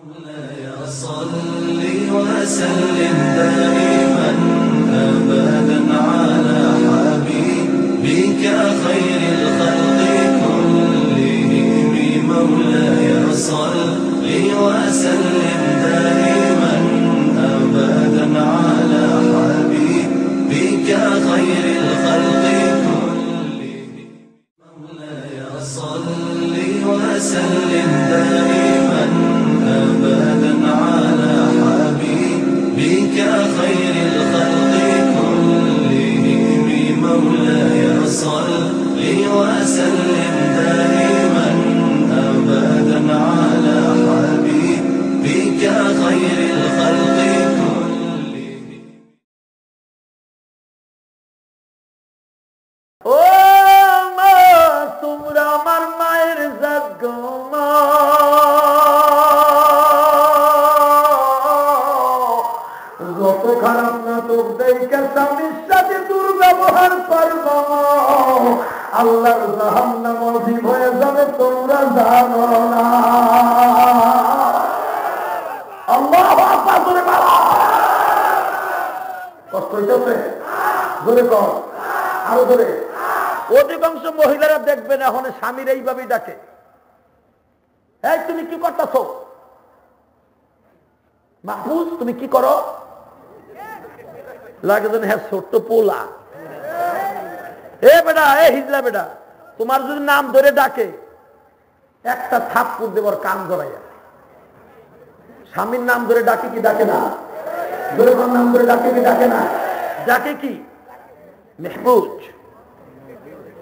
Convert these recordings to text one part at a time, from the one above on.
صل وسلم دائما أبدا على حبيبك خير الخلق كلهم مولاي صل وسلم دائما أبدا على حبيبك خير الخلق كلهم مولاي صل وسلم دائما أبدا على حبيبك خير الخلق كلهم مولاي صل وسلم دائما أبدا على حبيبك خير الخلق كلهم ও মা তোমরা আমার মায়ের জাত মা যত খারাপ না তোর দেখে স্বামীর সাথে দুর্ব্যবহার করবো আল্লাহর জাহান্নাম অজীব হয়ে যাবে তোমরা জানো না। আল্লাহু আকবার জোরে বলো। কষ্ট হইতেছে? জোরে কর, আরো জোরে। অধিকাংশ মহিলারা দেখবেন এখন স্বামীর এইভাবেই ডাকে, এই তুমি কি করতেছো? মাহফুজ তুমি কি করো? লাগে যেন হ্যাঁ ছোট্ট পোলা। এ বেটা, এ হিজলা বেটা, তোমার যদি নাম ধরে ডাকে একটা থাপ্পড় দেবার কান ধরাইয়া। স্বামীর নাম ধরে ডাকে কি ডাকে না? ধরে কোন নাম ধরে ডাকে কি ডাকে না? ডাকে কি? মেহবুজ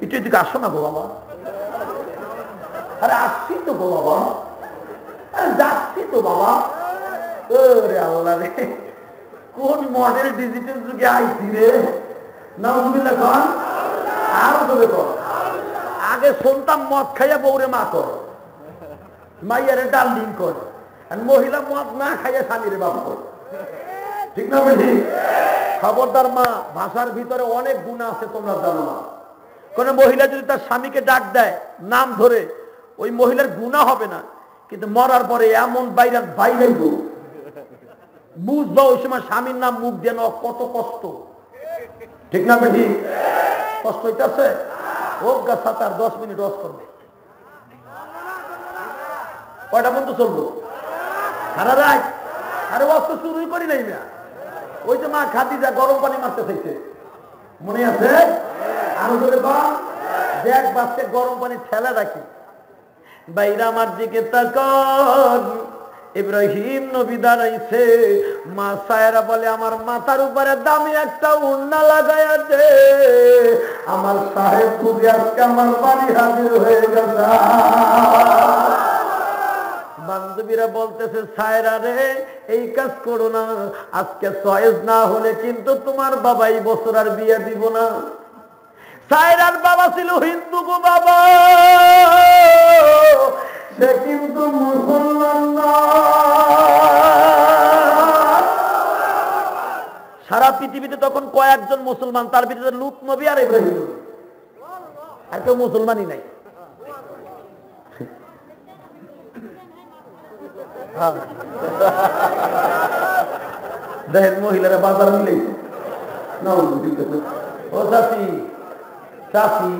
একটু এদিকে আসো না গো বাবা। আরে আসছি তো গো বাবা, যাচ্ছি তো বাবা। ওরে আল্লাহ রে, কোন মডেল ডিজিটাল যুগে আইছি রে। নাউজুবিল্লাহ কর, আরো তবে কর। আগে শুনতাম মদ খাইয়া বউরে মা কর, মাইয়ারে ডার্লিং কর, আর মহিলা মদ না খাইয়া স্বামীরে বাপ কর। ঠিক না বেশি? খবরদার মা, ভাষার ভিতরে অনেক গুণ আছে তোমরা জানো না। কোন মহিলা যদি তার স্বামীকে ডাক দেয় নাম ধরে, ওই মহিলার গুনাহ হবে না, কিন্তু মরার পরে এমন বাইরে বুঝবা ওই সময় স্বামীর নাম মুখ দিয়ে নেওয়া কত কষ্ট। ঠিক না বেশি? কষ্ট হইতেছে? হোক গা 7-10 মিনিট রস করবে। কয়টা পর্যন্ত চলবো? সারা রাত? আরে ওয়াজ তো শুরুই করি নাই না। ওই যে মা খাদিজা গরম পানি মারতে চাইছে, মনে আছে? আরো ধরে কম দেখ বাচ্চা গরম পানি ঠেলা রাখি, বাইরা আমার দিকে তাকান, ইব্রাহিম নবী দাঁড়াইছে। মা সায়রা বলে আমার মাথার উপরে দামি একটা উন্না লাগাইয়া দে, আমার সাহেব খুবই আজকে আমার বাড়ি হাজির হয়ে গেছে। বান্ধবীরা বলতেছে সায়রা রে এই কাজ করো না, আজকে চয়েস না হলে কিন্তু তোমার বাবা এই বছর আর বিয়ে দিব না। সায়রার বাবা ছিল হিন্দু গো বাবা, সে কিন্তু মুসলমান না। সারা পৃথিবীতে তখন কয়েকজন মুসলমান, তার ভিতরে লূত নবী আর ইব্রাহিম নবী, আর কেউ মুসলমানই নাই। দেখেন মহিলারা বাজার মিলেছে। ও চাষি চাষি,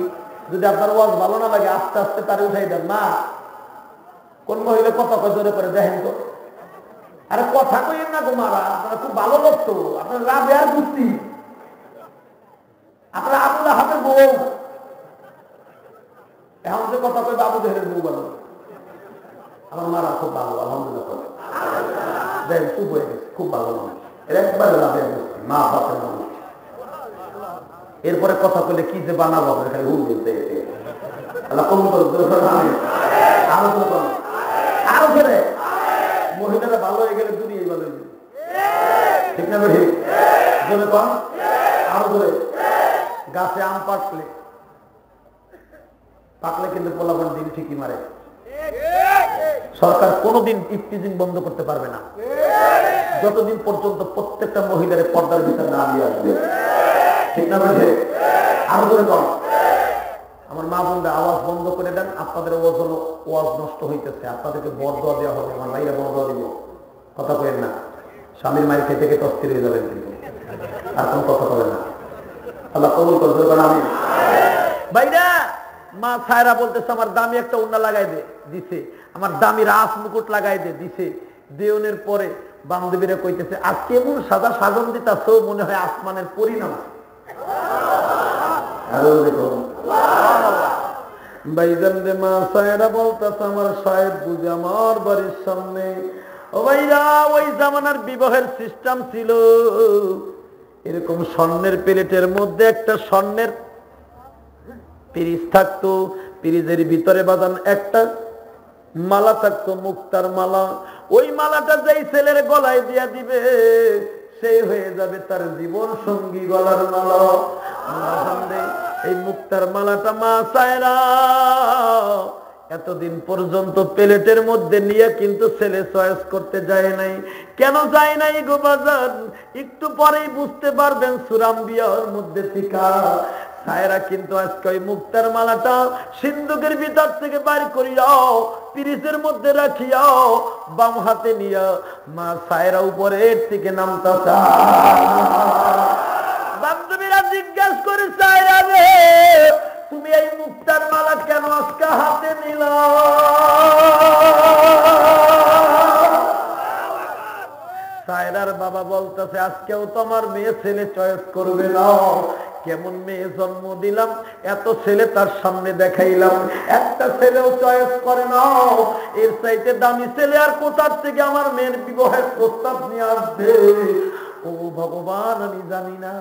যদি আপনার ওয়াজ ভালো না লাগে আস্তে আস্তে তারে উঠাই দেন না। কোন মহিলা কথা কয় জোরে করে দেখেন তো। আরে কথা কইেন না তোমারা, আপনারা খুব ভালো লোক তো, আপনার রাবে আর বুঝছি, আপনারা আবুল হাতের বউ। এখন যে কথা কই বাবু দেহের বউ ভালো, আমার মারা খুব ভালো আলহামদুলিল্লাহ। দেখেন চুপ হয়ে গেছে, খুব ভালো মানুষ, এর একবারে রাবে বুঝছি, মা বাপের মানুষ। এরপরে কথা কইলে কি যে বানাবো খালি হুল দিতে আল্লাহ কম করে আরো করে আরো করে। মহিলারা ভালো হয়ে গেলে দুনিয়াই ভালো হয়ে যাবে। ঠিক না বেশি? জোরে কম, আরো করে। গাছে আম পাকলে কিন্তু পোলাপান দিন ঠিকই মারে। সরকার কোনোদিন ইফতিজিং বন্ধ করতে পারবে না যতদিন পর্যন্ত প্রত্যেকটা মহিলার পর্দার ভিতরে না নিয়ে আসবে। ঠিক না বেশি? আরো জোরে কম। আমার মা বোনরা আওয়াজ বন্ধ করে দেন, আপনাদের ওয়াজ নষ্ট হইতেছে, আপনাদেরকে বরদোয়া দেওয়া হবে, আমার ভাইরা বরদোয়া দিব। স্বামীর মায়ের খেতে খেতে অস্থির হয়ে যাবেন, কিন্তু আর কোন কথা বলে না। আল্লাহ কবুল করতে পারেন। আমি ভাইরা মা সায়রা বলতেছে আমার দামি একটা ওড়না লাগাই দে, দিছে। আমার দামি রাস মুকুট লাগাই দে, দিছে। দেওনের পরে বান্ধবীরা কইতেছে আর কেমন সাদা সাজন দিতাছো, মনে হয় আসমানের পরিণাম। ভাইজান রে মা সায়রা বলতেছে আমার সাহেব বুঝে আমার বাড়ির সামনে। ও ভাইরা ওই জামানার বিবাহের সিস্টেম ছিল এরকম, স্বর্ণের প্লেটের মধ্যে একটা স্বর্ণের পিরিজ থাকতো, পিরিজের ভিতরে বাঁধান একটা মালা থাকতো, মুক্তার মালা। ওই মালাটা যেই ছেলের গলায় দিয়া দিবে সেই হয়ে যাবে তার জীবন সঙ্গী গলার মালা। এই মুক্তার মালাটা মা সায়রা এতদিন পর্যন্ত প্লেটের মধ্যে নিয়ে কিন্তু ছেলে চয়েস করতে যায় নাই। কেন যায় নাই গো বাজান? একটু পরেই বুঝতে পারবেন সূরা আম্বিয়ার মধ্যে থেকে। সায়রা কিন্তু আজকে ওই মুক্তার মালাটা সিন্ধুকের ভিতর থেকে বাইর করিয়াও পিরিজের মধ্যে রাখিয়াও বাম হাতে নিয়া মা সায়রা উপরের থেকে নামতাছে। বান্ধবীরা জিজ্ঞাসা করে সায়রা রে তুমি এই মুক্তার মালা কেন আজকে হাতে নিলা? সায়রার বাবা বলতেছে আজকেও তো আমার মেয়ে ছেলে চয়েস করবে না। কেমন মেয়ে জন্ম দিলাম, এত ছেলে তার সামনে দেখাইলাম, একটা ছেলেও চয়েস করে না। এর চাইতে দামি ছেলে আর কোথার থেকে আমার মেয়ের বিবাহের প্রস্তাব নিয়ে আসবে? ও ভগবান আমি জানি না।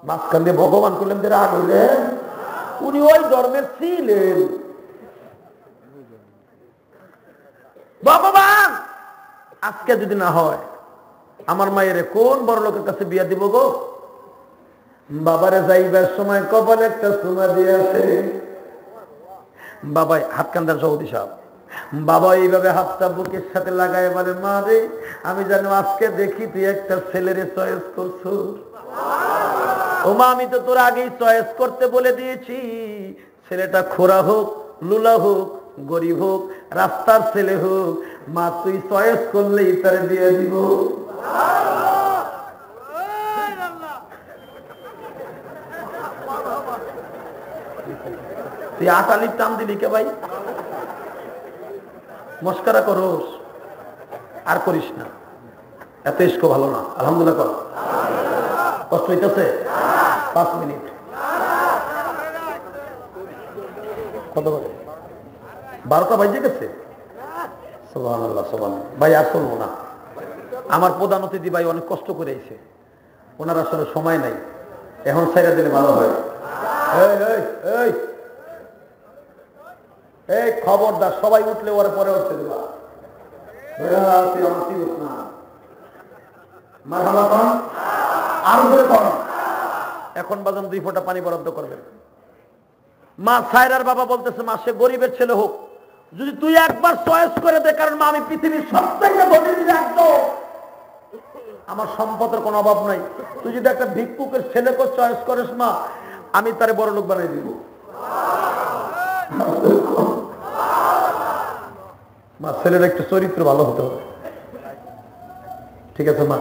মাঝখানে ভগবান করলেন যে রাগ হইলেন, উনি ওই ধর্মের ছিলেন। ভগবান আজকে যদি না হয় আমার মায়ের কোন বড় লোকের কাছে বিয়া দিব গো? বাবারে যাইবার সময় কপালে একটা সোনা দিয়েছে। বাবা হাত কান্দার সভাপতি সাহেব, বাবা এইভাবে হাতটা বুকের সাথে লাগায় বলে মা রে আমি জানো আজকে দেখি তুই একটা ছেলেরে চয়েস করছো। ও মা আমি তো তোর আগেই চয়েস করতে বলে দিয়েছি, ছেলেটা খোরা হোক, লুলা হোক, গরিব হোক, রাস্তার ছেলে হোক, মা তুই চয়েস করলেই তার দিয়ে দিব। তুই আটালির টান দিলি কে ভাই? মস্কারা করোস, আর করিস না, এত ইস্কো ভালো না। আলহামদুলিল্লাহ কর। কষ্ট হইতেছে? 5 মিনিট। কত করে? 12টা বাজে গেছে। সুবহানাল্লাহ সুবহানাল্লাহ। ভাই আর চলবো না, আমার প্রধান অতিথি ভাই অনেক কষ্ট করে আইছে, ওনার আসলে সময় নাই, এখন ছেড়ে দিলে ভালো হয়। এই খবরদার সবাই উঠলে ওর পরে উঠতে দেবা। এখন বাজান 2 ফোঁটা পানি বরাদ্দ করবেন। মা সায়রার বাবা বলতেছে মা সে গরিবের ছেলে হোক, যদি তুই একবার চয়েস করে দে, কারণ মা আমি পৃথিবীর সবথেকে ধনী একদম, আমার সম্পদের কোনো অভাব নাই, তুই যদি একটা ভিক্ষুকের ছেলেকে চয়েস করিস মা আমি তারে বড় লোক বানাই দিব। মা ছেলের একটা চরিত্র ভালো হতে হবে। ঠিক আছে মা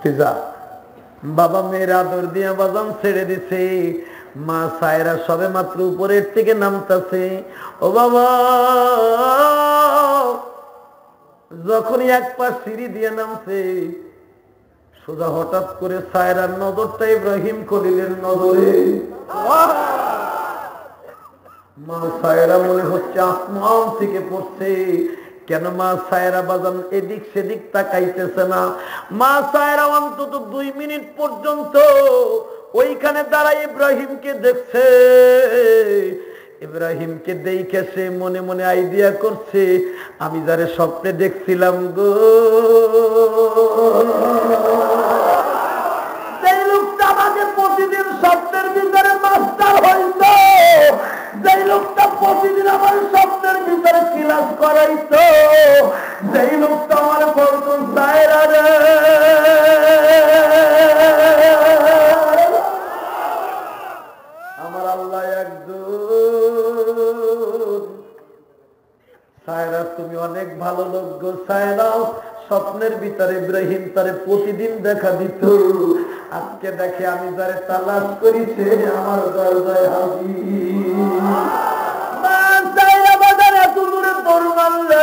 তুই যা। বাবা মেয়ের আদর দিয়ে বাজান ছেড়ে দিছে। মা সায়রা সবে মাত্র উপরের থেকে নামতাছে। ও বাবা যখনই এক পা সিঁড়ি দিয়ে নামছে সোজা হঠাৎ করে সায়রার নজরটা ইব্রাহিম খলিলের নজরে। মা সায়রা মনে হচ্ছে আসমান থেকে পড়ছে। কেন মা সায়রা বাজান এদিক সেদিক তাকাইতেছে না। মা সায়রা অন্তত 2 মিনিট পর্যন্ত ওইখানে দাঁড়াই ইব্রাহিমকে দেখছে। ইব্রাহিমকে দেখে সে মনে মনে আইডিয়া করছে আমি যারে স্বপ্নে দেখছিলাম গো, যেই লোকটা আমাকে প্রতিদিন স্বপ্নের ভিতরে মাস্টার হইত, যেই লোকটা প্রতিদিন আমার স্বপ্নের ভিতরে ক্লাস করাইতো, যেই লোকটা আমার বলতো সায়রা রে আমার আল্লাহ একজন সায়রা তুমি অনেক ভালো লোক গো সায়রা। স্বপ্নের ভিতরে ইব্রাহিম তারে প্রতিদিন দেখা দিত। আজকে দেখে আমি যারে তালাশ করি সে আমার দরজায় হাজির। মা সায়রা বাজারে এত দূরে দৌড় মারলে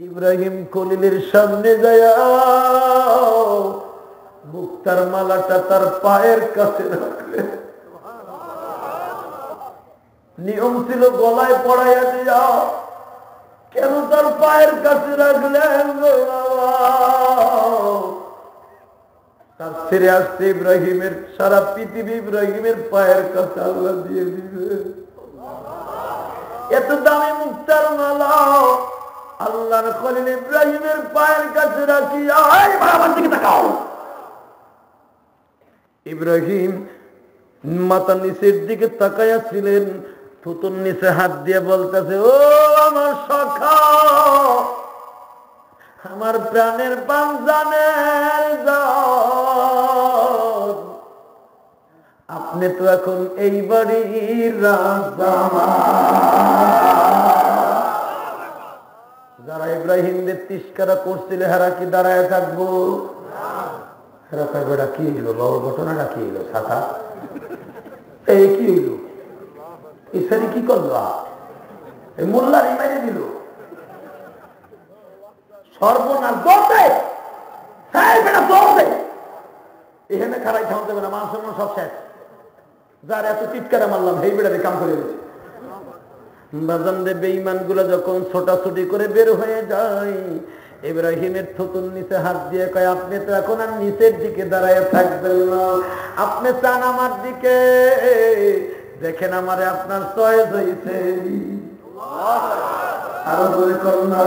ইব্রাহিম খলিলের সামনে যায় মুক্তার মালাটা তার পায়ের কাছে রাখলে। নিয়ম ছিল গলায় পড়াইয়া দিয়া, কেন তার পায়ের কাছে রাখলেন? তার ছেড়ে আসছে ইব্রাহিমের সারা পৃথিবী ইব্রাহিমের পায়ের কাছে আল্লাহ দিয়ে দিবে। এত দামি মুক্তার মালা আল্লাহর খলিল ইব্রাহিমের পায়ের কাছে রাখিয়া আমার দিকে তাকাও। ইব্রাহিম মাথা নিচের দিকে তাকাইয়া ছিলেন, থুতুর নিচে হাত দিয়ে বলতেছে, ও আমার সখা, আমার প্রাণের পাঞ্জানের জান, আপনি তো এখন এই বাড়ির রাজা। যারা ইব্রাহিমদের তিরস্কার করছিল হেরা কি দাঁড়ায় থাকবো? হেরা থাকবে। এটা কি হইল? বড় ঘটনাটা কি হইল? শাখা এই কি হইল? ইসারি কি করলো? এই মোল্লারই মেরে দিল। সর্বনাশ দৌড়ে এখানে খারাই খাওয়া যাবে না, মানুষ সব শেষ। যার এত চিৎকারে মারলাম এই বেড়ারে কাম করে গেছে। বাজানদের বেঈমান গুলো যখন ছোটাছুটি করে বের হয়ে যায়, ইব্রাহিমের থুতুর নিচে হাত দিয়ে কয়, আপনি তো এখন আর নিচের দিকে দাঁড়ায় থাকবেন না, আপনি চান আমার দিকে দেখেন, আমারে আপনার চয়েস হয়েছে। আরো জোরে কর না,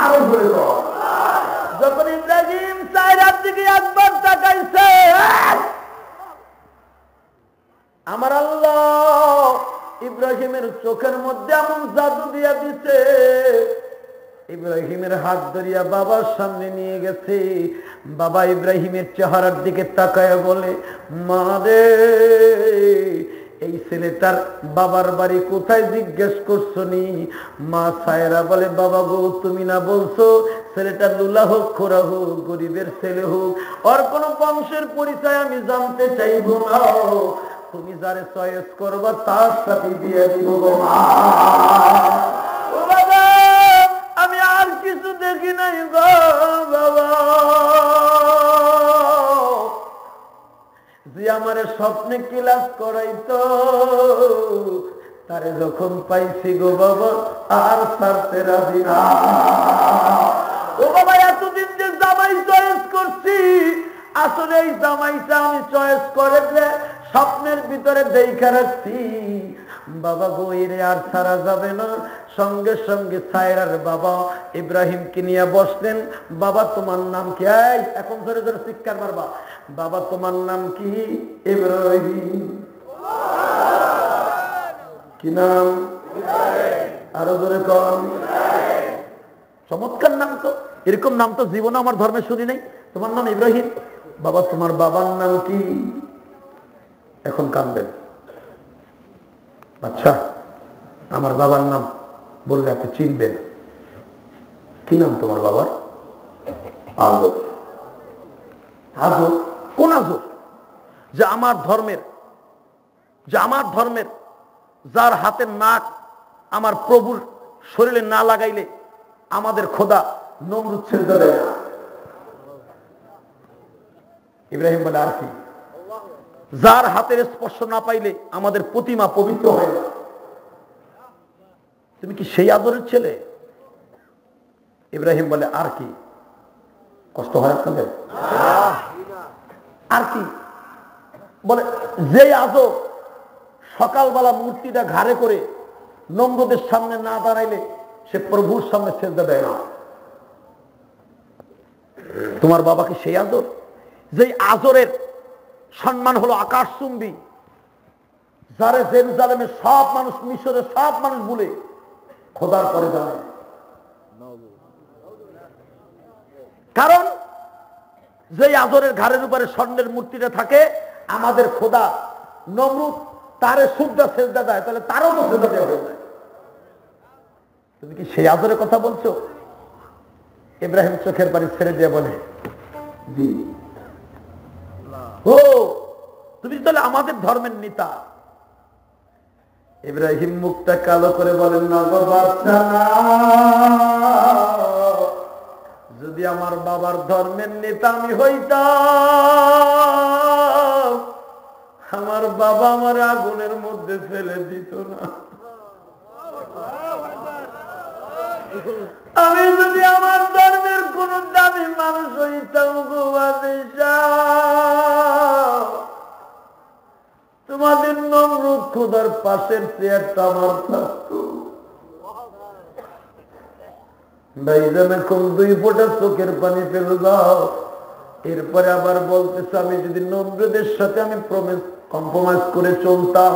আরো জোরে কর। যখন ইব্রাহিম চাইরার দিকে একবার তাকাইছে, আমার আল্লাহ ইব্রাহিমের চোখের মধ্যে এমন জাদু দিয়া দিছে, ইব্রাহিমের হাত ধরিয়া বাবার সামনে নিয়ে গেছে। বাবা ইব্রাহিমের চেহারার দিকে তাকায় বলে, মা রে, এই ছেলেটার বাবার বাড়ি কোথায় জিজ্ঞেস করছো নি? মা সায়রা বলে, বাবা গো, তুমি না বলছো ছেলেটা লুলা হোক, খোরা হোক, গরিবের ছেলে হোক, ওর কোন বংশের পরিচয় আমি জানতে চাইব না, তুমি যারে চয়েস করবা তার সাথে দিয়ে দিব গো মা। ও বাবা, আমি আর কিছু দেখি নাই গো বাবা, যে আমার স্বপ্নে ক্লাস করাইতো তারে যখন পাইছি গো বাবা আর ছাড়তে রাজি না। ও বাবা, এতদিন যে জামাই চয়েস করছি, আসলে এই জামাইটা আমি চয়েস করে স্বপ্নের ভিতরে দেখা রাখছি। বাবা গো, এরে আর ছাড়া যাবে না। সঙ্গে সঙ্গে সায়রার বাবা ইব্রাহিমকে নিয়ে বসলেন। বাবা তোমার নাম কি? এখন ধরে ধরে চিৎকার মারবা, বাবা তোমার নাম কি? ইব্রাহিম। কি নাম? আরো ধরে কম। চমৎকার নাম তো, এরকম নাম তো জীবনে আমার ধর্মে শুনি নাই। তোমার নাম ইব্রাহিম? বাবা তোমার বাবার নাম কি? এখন কাঁদবেন। আচ্ছা, আমার বাবার নাম বললে আপনি চিনবেন। কি নাম তোমার বাবার? আজব। আজব? কোন আজব? যে আমার ধর্মের, যার হাতের নাক আমার প্রভুর শরীরে না লাগাইলে আমাদের খোদা নমরুদ ছেড়ে দেয় না। ইব্রাহিম বলে, আর কি? যার হাতের স্পর্শ না পাইলে আমাদের প্রতিমা পবিত্র হয় না। তুমি কি সেই আদরের ছেলে? ইব্রাহিম বলে, আর কি? কষ্ট হয় আপনাদের? আর কি? বলে, যে আজব সকালবেলা মূর্তিটা ঘাড়ে করে নমরুদের সামনে না দাঁড়াইলে সে প্রভুর সামনে সেজদা দেয় না। তোমার বাবা কি সেই আজর? যেই আজরের সম্মান হলো আকাশচুম্বী, যারে জেরুজালেমের সব মানুষ, মিশরের সব মানুষ বলে খোদার পরে জানে। কারণ যেই আজরের ঘাড়ের উপরে স্বর্ণের মূর্তিটা থাকে, আমাদের খোদা নমরুদ তারে সুজদা সেজদা দেয়, তাহলে তারও তো সেজদা দেওয়া হয়ে যায়। তুমি কি সেই আদরের কথা বলছো? ইব্রাহিম চোখের পানি ছেড়ে দিয়ে বলে, জি। ও তুমি তাহলে আমাদের ধর্মের নেতা। ইব্রাহিম মুখটা কালো করে বলেন, না গো বাচ্চা না, যদি আমার বাবার ধর্মের নেতা আমি হইতাম, আমার বাবা আমার আগুনের মধ্যে ফেলে দিত না। আমি যদি আমার ধর্মের কোন দামি মানুষ হইতাম গো বাদশা, তোমাদের নমরুদ খোদার পাশের চেয়ারটা আমার থাকতো। ভাইজান এখন 2 ফোঁটা চোখের পানি ফেলে দাও। এরপরে আবার বলতেছে, আমি যদি নমরুদের সাথে আমি কম্প্রোমাইজ করে চলতাম,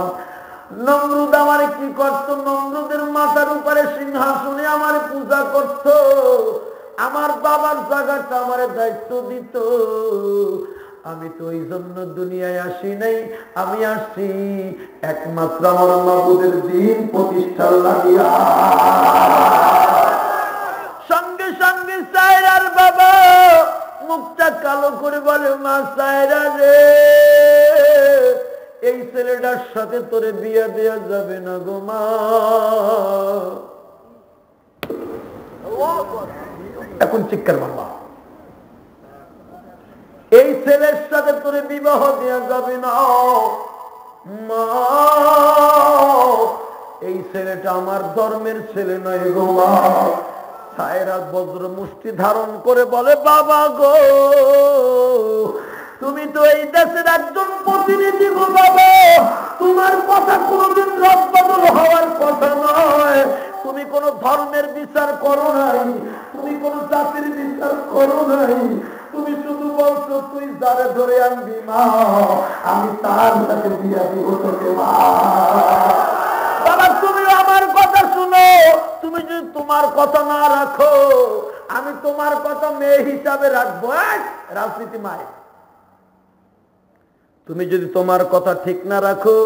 নমরুদ আমার কি করত? নমরুদের মাথার উপরে সিংহাসনে আমার পূজা করত, আমার বাবার জায়গাটা আমার দায়িত্ব দিত। আমি তো ওই জন্য দুনিয়ায় আসি নাই, আমি আসছি একমাত্র আমার মাবুদের দ্বীন প্রতিষ্ঠার লাগিয়া। সঙ্গে সঙ্গে সায়রার বাবা মুখটা কালো করে বলে, মা সায়রা রে, এই ছেলেটার সাথে তোরে বিয়ে দেওয়া যাবে না গো মা। এখন চিৎকার মারবা, এই ছেলের সাথে তোরে বিবাহ দেওয়া যাবে না মা, এই ছেলেটা আমার ধর্মের ছেলে নয় গো মা। সায়রা বজ্র মুষ্টি ধারণ করে বলে, বাবা গো, তুমি তো এই দেশের একজন প্রতিনিধি গো বাবা, তোমার কথা কোনদিন রদবদল হওয়ার কথা নয়। তুমি কোন ধর্মের বিচার করো নাই, তুমি কোন জাতির বিচার করো নাই, তুমি শুধু বলছো তুই যারে ধরে আনবি মা, আমি তার সাথে বিয়া দিব তোকে মা। বাবা তুমি আমার কথা শুনো, তুমি যদি তোমার কথা না রাখো, আমি তোমার কথা মেয়ে হিসাবে রাখবো। রাজনীতি মায়, তুমি যদি তোমার কথা ঠিক না রাখো,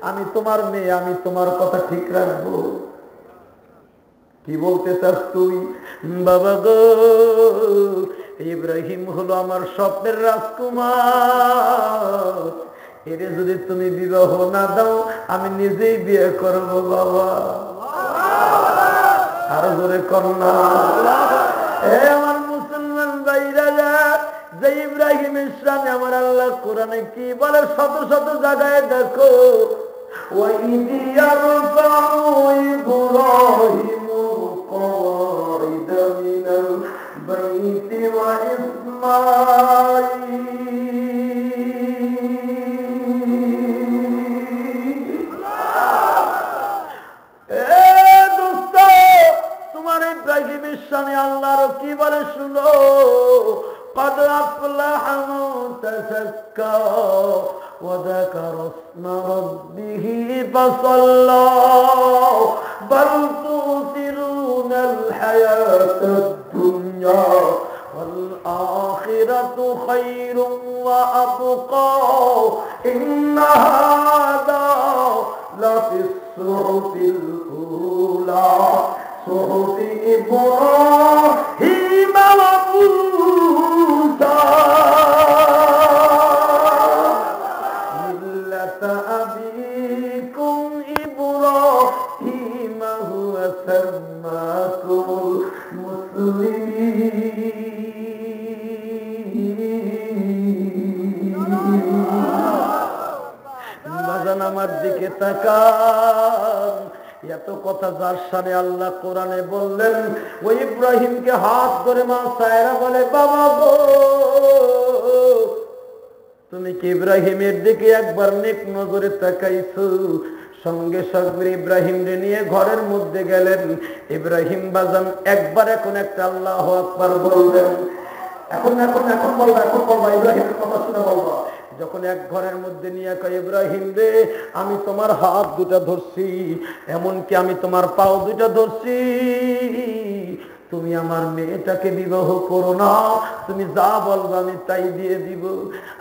আমি তোমার মেয়ে, আমি তোমার কথা ঠিক রাখবো। কি বলতে চাস তুই? বাবা গো, ইব্রাহিম হলো আমার স্বপ্নের রাজকুমার, এর যদি তুমি বিবাহ না দাও, আমি নিজেই বিয়ে করবো বাবা। আরো জোরে কন্যা। আমার মুসলমান ভাইরা, যে ইব্রাহিমের সামনে আমার আল্লাহ কোরআনে কি বলে, শত শত জায়গায় দেখো, وَإِذْ يَرْفَعُ إِبْرَاهِيمُ الْقَوَاعِدَ مِنَ الْبَيْتِ وَإِسْمَاعِيلَ। দোস্ত, তোমার ইব্রাহিমের সামনে আল্লাহর কি বলে শুনো, قد أفلح من تزكى وذكر اسم ربه فصلى بل تؤثرون الحياة الدنيا والآخرة خير وأبقى إن هذا لفي الصحف الأولى صحف إبراهيم وموسى ملة أبيكم إبراهيم هو سماكم المسلمين। বাজান আমার দিকে তাকান, এত কথা যার সামনে আল্লাহ কোরআনে বললেন, ওই ইব্রাহিমকে হাত ধরে মা সায়রা বলে, বাবা গো, তুমি কি ইব্রাহিমের দিকে একবার নেক নজরে তাকাইছো? সঙ্গে সঙ্গে ইব্রাহিমকে নিয়ে ঘরের মধ্যে গেলেন। ইব্রাহিম বাজান একবার এখন একটা আল্লাহু আকবার বললেন। এখন বলবা, ইব্রাহিমের কথা শুনে বলবা। যখন এক ঘরের মধ্যে নিয়ে কয়, ইব্রাহিম রে, আমি তোমার হাত দুটা ধরছি, এমনকি আমি তোমার পাও দুটা ধরছি, তুমি আমার মেয়েটাকে বিবাহ করো না, তুমি যা বলবো আমি তাই দিয়ে দিব।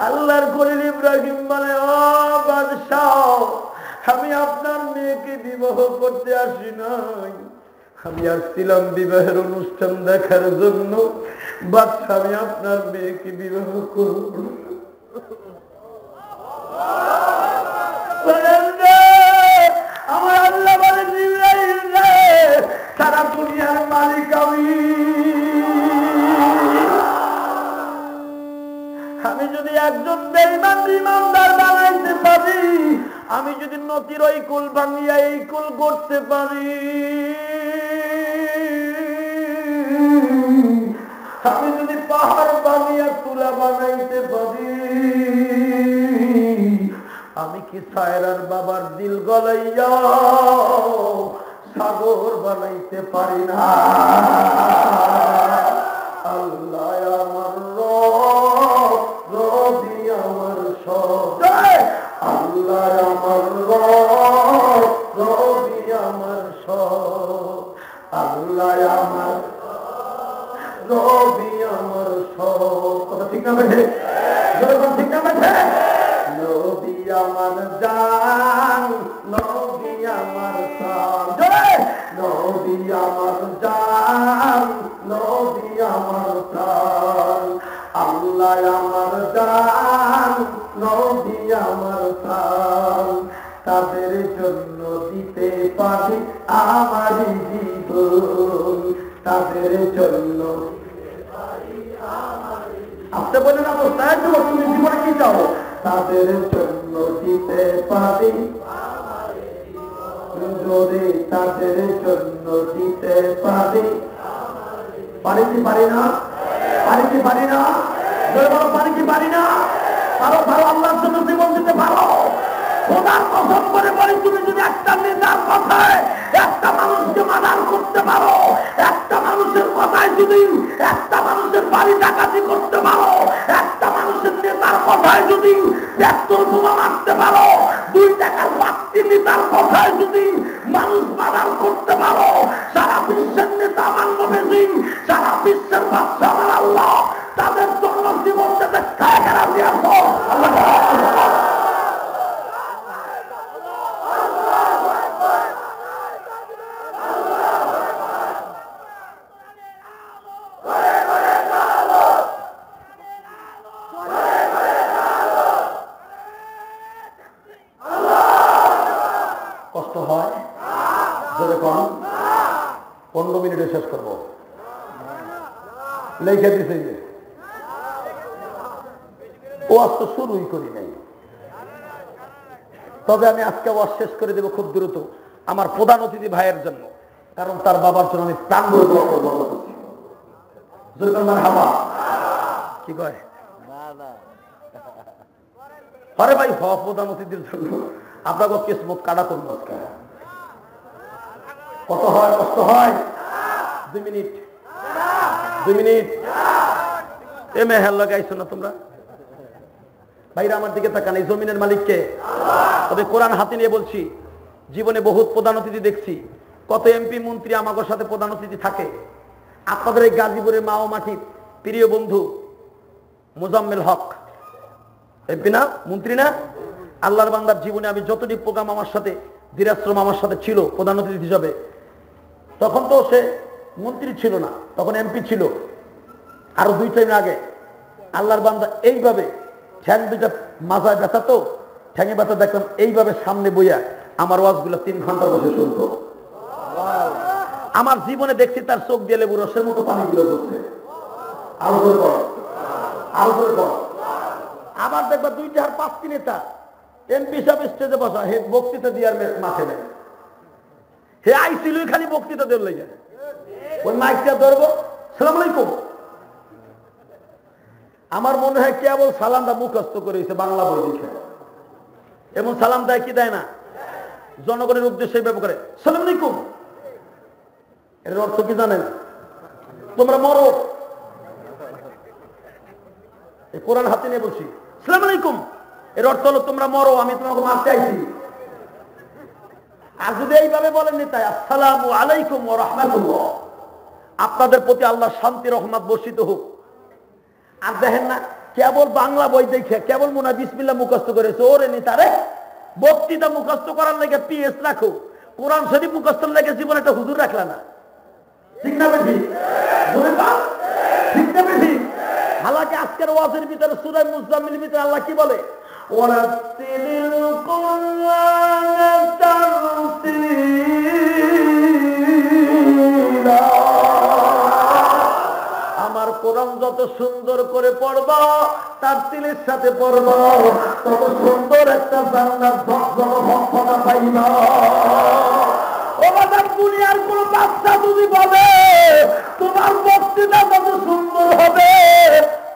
আল্লাহর খলিল ইব্রাহিম বলে, ও বাদশাহ, আমি আপনার মেয়েকে বিবাহ করতে আসি নাই, আমি আসছিলাম বিবাহের অনুষ্ঠান দেখার জন্য। বাচ্চা, আমি আপনার মেয়েকে বিবাহ করব। আমার আল্লাহ বলে, জিবরাইল রে, সারা দুনিয়ার মালিক আমি যদি একজন বেঈমান ইমানদার বানাইতে পারি, আমি যদি নদীর ওই কুল ভাঙিয়া এই কুল করতে পারি, আমি যদি পাহাড় ভাঙিয়া তুলা বানাইতে পারি, আমি কি সায়রার বাবার দিল গলাইয়া সাগর বানাইতে পারি না? আল্লাহ আমার রবি আমার সব, আল্লাহ আমার রবি আমার সব, আল্লাহ আমার রবি আমার সব। কথা ঠিক না বেঠে? ঠিক না বেঠে? নবী আমার জান, নবী আমার প্রাণ, নবী আমার জান, নবী আমার প্রাণ, আল্লাহ আমার জান, নবী আমার প্রাণ, তাদের জন্য দিতে পারি আমার জীবন, তাদের জন্য আপনি বলেন অবস্থায় তুমি জীবনে কি চাও? তাদের জন্য দিতে পারি যদি তাদের জন্য দিতে পারি, পারি কি পারি না? পারি কি পারি না? পারি কি পারি না? পারো, পারো, আল্লাহর জন্য জীবন দিতে পারো। খোদার কসম করে বলি, তুমি যদি একটা নেতার কথায় একটা মানুষকে মাদান করতে পারো, একটা মানুষের কথায় যদি একটা মানুষের বাড়ি ডাকাতি করতে পারো, একটা মানুষের নেতার কথায় যদি পেট্রোল বোমা মারতে পারো, 2 টাকার বাড়তি নেতার কথায় যদি মানুষ মাদান করতে পারো, সারা বিশ্বের নেতা আমার নবী, সারা বিশ্বের বাদশা আমার আল্লাহ, তাদের জন্য জীবন দিতে কায়রা দিয়ে আসো। আল্লাহ কষ্ট হয় যেরকম 15 মিনিটে শেষ করবো লেখে দিছে যে ও আজ তো শুরুই করি নাই, তবে আমি আজকে ওয়াজ শেষ করে দেবো খুব দ্রুত আমার প্রধান অতিথি ভাইয়ের জন্য, কারণ তার বাবার জন্য আমি প্রাণ ভরে দোয়া করবো। কি কয় আরে ভাই প্রধান অতিথির জন্য আপনাকে কিসমত কাটা করবো। কত হয়, কষ্ট হয়? 2 মিনিট, 2 মিনিট। এ মেহেল লাগাইছো না তোমরা ভাইরা? আমার দিকে তাকান, এই জমিনের মালিককে। তবে কোরআন হাতে নিয়ে বলছি, জীবনে বহুত প্রধান অতিথি দেখছি, কত এমপি মন্ত্রী আমাদের সাথে প্রধান অতিথি থাকে। আপনাদের এই গাজীপুরের মা ও মাটির প্রিয় বন্ধু মোজাম্মেল হক এমপি না, মন্ত্রী না? আল্লাহর বান্দার জীবনে আমি যতটি প্রোগ্রাম আমার সাথে দিরাশ্রম আমার সাথে ছিল প্রধান অতিথি হিসাবে, তখন তো সে মন্ত্রী ছিল না, তখন এমপি ছিল। আরো 2 টাইম আগে আল্লাহর বান্দা এইভাবে ঠ্যাং 2টা মাথায় ব্যথা, তো ঠ্যাঙে ব্যথা দেখলাম, এইভাবে সামনে বইয়া আমার ওয়াজগুলো 3 ঘন্টা বসে শুনতো। আমার জীবনে দেখছি তার চোখ দিয়ে লেবু রসের মতো পানিগুলো পড়ছে। আরো করে কর, আরো করে কর। আবার দেখবা 2টা আর 5টি নেতা এমপি হিসাবে স্টেজে বসা, হে বক্তৃতা দিয়ে মাঠে নেয়, হে আইছিল খালি বক্তৃতা দেওয়ার লেগে। ওই মাইকটা ধরবো, সালাম আলাইকুম। আমার মনে হয় কেবল সালামটা মুখস্থ করেছে বাংলা বই দেখে, এমন সালাম দেয় কি দেয় না? জনগণের উদ্দেশ্যে ব্যবহার করে সালাম আলাইকুম। এর অর্থ কি জানেন? তোমরা মরো। এই কোরআন হাতে নিয়ে বলছি সালাম আলাইকুম, এর অর্থ হলো তোমরা মরো, আমি তোমাকে মারতে আইছি। আর যদি এইভাবে বলেন নেতায় আসসালামু আলাইকুম ওয়া রাহমাতুল্লাহ, আপনাদের প্রতি আল্লাহ শান্তি রহমত বর্ষিত হোক। আর দেখেন না, কেবল বাংলা বই দেখে কেবল মনে হয় বিসমিল্লাহ মুখস্থ করেছে। ওরে নেতা রে, বক্তৃতা মুখস্থ করার লেগে পিএস রাখো, কোরআন শরীফ মুখস্থর লেগে জীবন একটা হুজুর রাখলা না। ঠিক না বেশি? ঠিক না বেশি? হালাকি আজকের ওয়াজের ভিতরে সূরা মুজাম্মিলের ভিতরে আল্লাহ কি বলে? ওয়ারাতিলিল কুরআনা তারতিলা। আমার কোরআন যত সুন্দর করে পড়বা, তারতিলের সাথে পড়বা, তত সুন্দর একটা জান্নাত ভক্তনা পাইবা। দুনিয়ার কোন বাচ্চা যদি বলে তোমার বক্তৃতা কত সুন্দর হবে,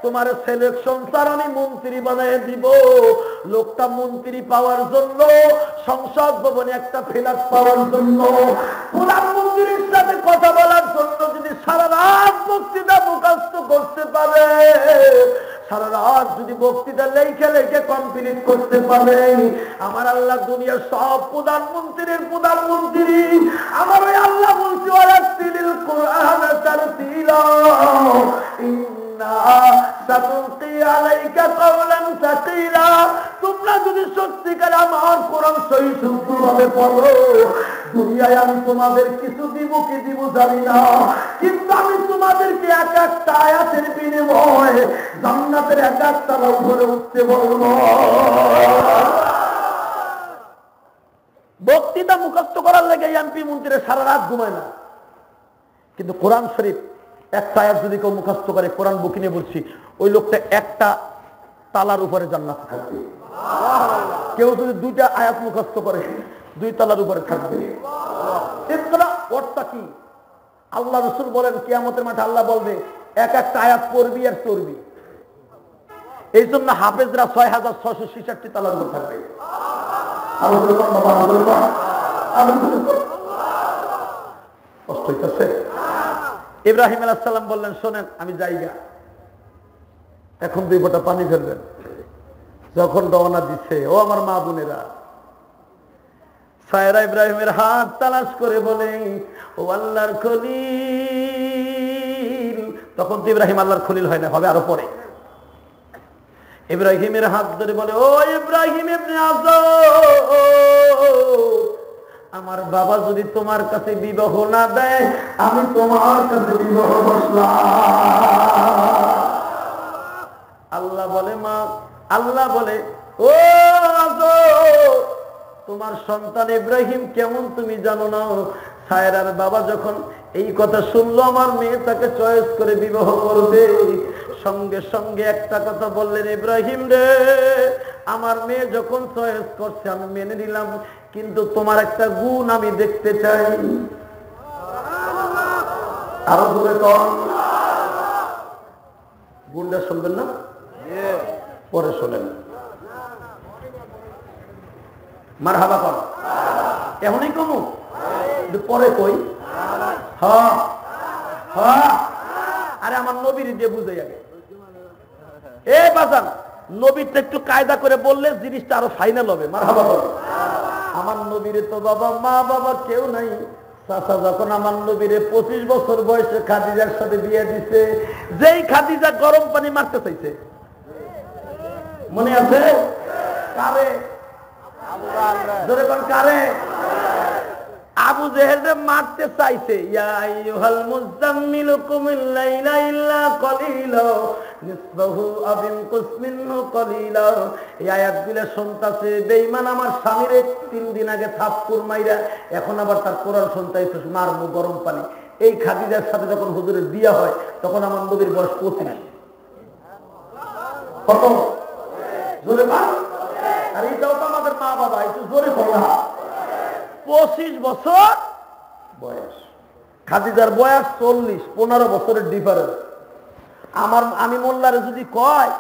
তোমার সিলেকশন স্যার আমি মন্ত্রী বানিয়ে দিব, লোকটা মন্ত্রী পাওয়ার জন্য, সংসদ ভবনে একটা ফ্ল্যাট পাওয়ার জন্য, প্রধানমন্ত্রীর সাথে কথা বলার জন্য যদি সারা রাত বক্তৃতা মুখস্থ করতে পারে, সারা রাত যদি বক্তৃতা লেখে লেখে কমপ্লিট করতে পারে, আমার আল্লাহ দুনিয়ার সব প্রধানমন্ত্রীর প্রধানমন্ত্রী আমার ওই আল্লাহ বলছি ওয়ারাতিলিল কুরআনা তারতিলা ইন্না সাতুলকি আলাইকা কাওলান সাকিলা। তোমরা যদি সত্যিকার আমার কোরআন সহি শুদ্ধভাবে পড়ো, দুনিয়ায় আমি তোমাদের কিছু দিব কি দিব জানি না, কিন্তু আমি তোমাদেরকে এক একটা আয়াতের বিনিময়ে জান্নাতের এক একটা উপরে উঠতে বলবো। বক্তৃতা মুখস্থ করার লেগে এমপি মন্ত্রী সারা রাত ঘুমায় না, কিন্তু কোরআন শরীফ একটা আয়াত যদি কেউ মুখস্থ করে, কোরআন বুকে নিয়ে বলছি, ওই লোকটা একটা তালার উপরে জান্নাতে থাকবে। কেউ যদি দুইটা আয়াত মুখস্থ করে, 2 তালার উপরে থাকবে। অর্থটা কি? আল্লাহ রাসূল বলেন কিয়ামতের মাঠে আল্লাহ বলবে এক একটা আয়াত পড়বি আর চড়বি। এই জন্য হাফেজরা 6666 তালার উপর থাকবে। কষ্ট হইতেছে? ইব্রাহিম আলাইহিস সালাম বললেন শোনেন আমি যাইগা, এখন 2 ফোঁটা পানি ফেলবেন। যখন রওনা দিচ্ছে, ও আমার মা বোনেরা, সায়রা ইব্রাহিমের হাত তালাশ করে বলে ও আল্লাহর খলিল। তখন তো ইব্রাহিম আল্লাহর খলিল হয় না, হবে আরো পরে। ইব্রাহিমের হাত ধরে বলে ও ইব্রাহিম ইবনে আযর, আমার বাবা যদি তোমার কাছে বিবাহ না দেয়, আমি তোমার কাছে বিবাহ বসলাম। আল্লাহ বলে মা, আল্লাহ বলে ও আযর, তোমার সন্তান ইব্রাহিম কেমন তুমি জানো না? সায়রার বাবা যখন এই কথা শুনলো আমার মেয়ে তাকে চয়েস করে বিবাহ করবে, সঙ্গে সঙ্গে একটা কথা বললেন, ইব্রাহিম রে, আমার মেয়ে যখন চয়েস করছে আমি মেনে নিলাম, কিন্তু তোমার একটা গুণ আমি দেখতে চাই। আরো দূরে কম গুণটা শুনবেন না, পরে শোনেন। মারহাবা কর, এমনই কমু পরে কই। হ্যাঁ হ্যাঁ, আরে আমার নবীর দিয়ে বুঝে যাবে। এ বাজান, নবীরটা একটু কায়দা করে বললে জিনিসটা আরো ফাইনাল হবে। মারহাবা কর। আমার নবীর তো বাবা মা বাবা কেউ নাই। চাচা যখন আমার নবীরে 25 বছর বয়সে খাদিজার সাথে বিয়ে দিছে, যেই খাদিজা গরম পানি মারতে চাইছে, মনে আছে? কারে? কারে? আবু জেহেল মারতে চাইছে। ইয়া আইয়ুহাল মুযাম্মিল কুমিল লাইলা ইল্লা কলিলা নিসফাহু আও ইনকুস মিনহু কলিলা। এই আয়াতগুলো শুনতাছে বেঈমান আমার স্বামীরে 3 দিন আগে থাপ্পড় মাইরা, এখন আবার তার কোরআন শুনতাইছে মারমু গরম পানি। এই খাদিজার সাথে যখন হুজুরের বিয়ে হয় তখন আমার নবীর বয়স 25। কত জোরে বল। আর এটাও তো আমাদের মা বাবা, একটু জোরে বলা। 25 বছর বয়স, খাদিজার বয়স 40, 15 বছরের ডিফারেন্স। আমি মোল্লারে যদি কয়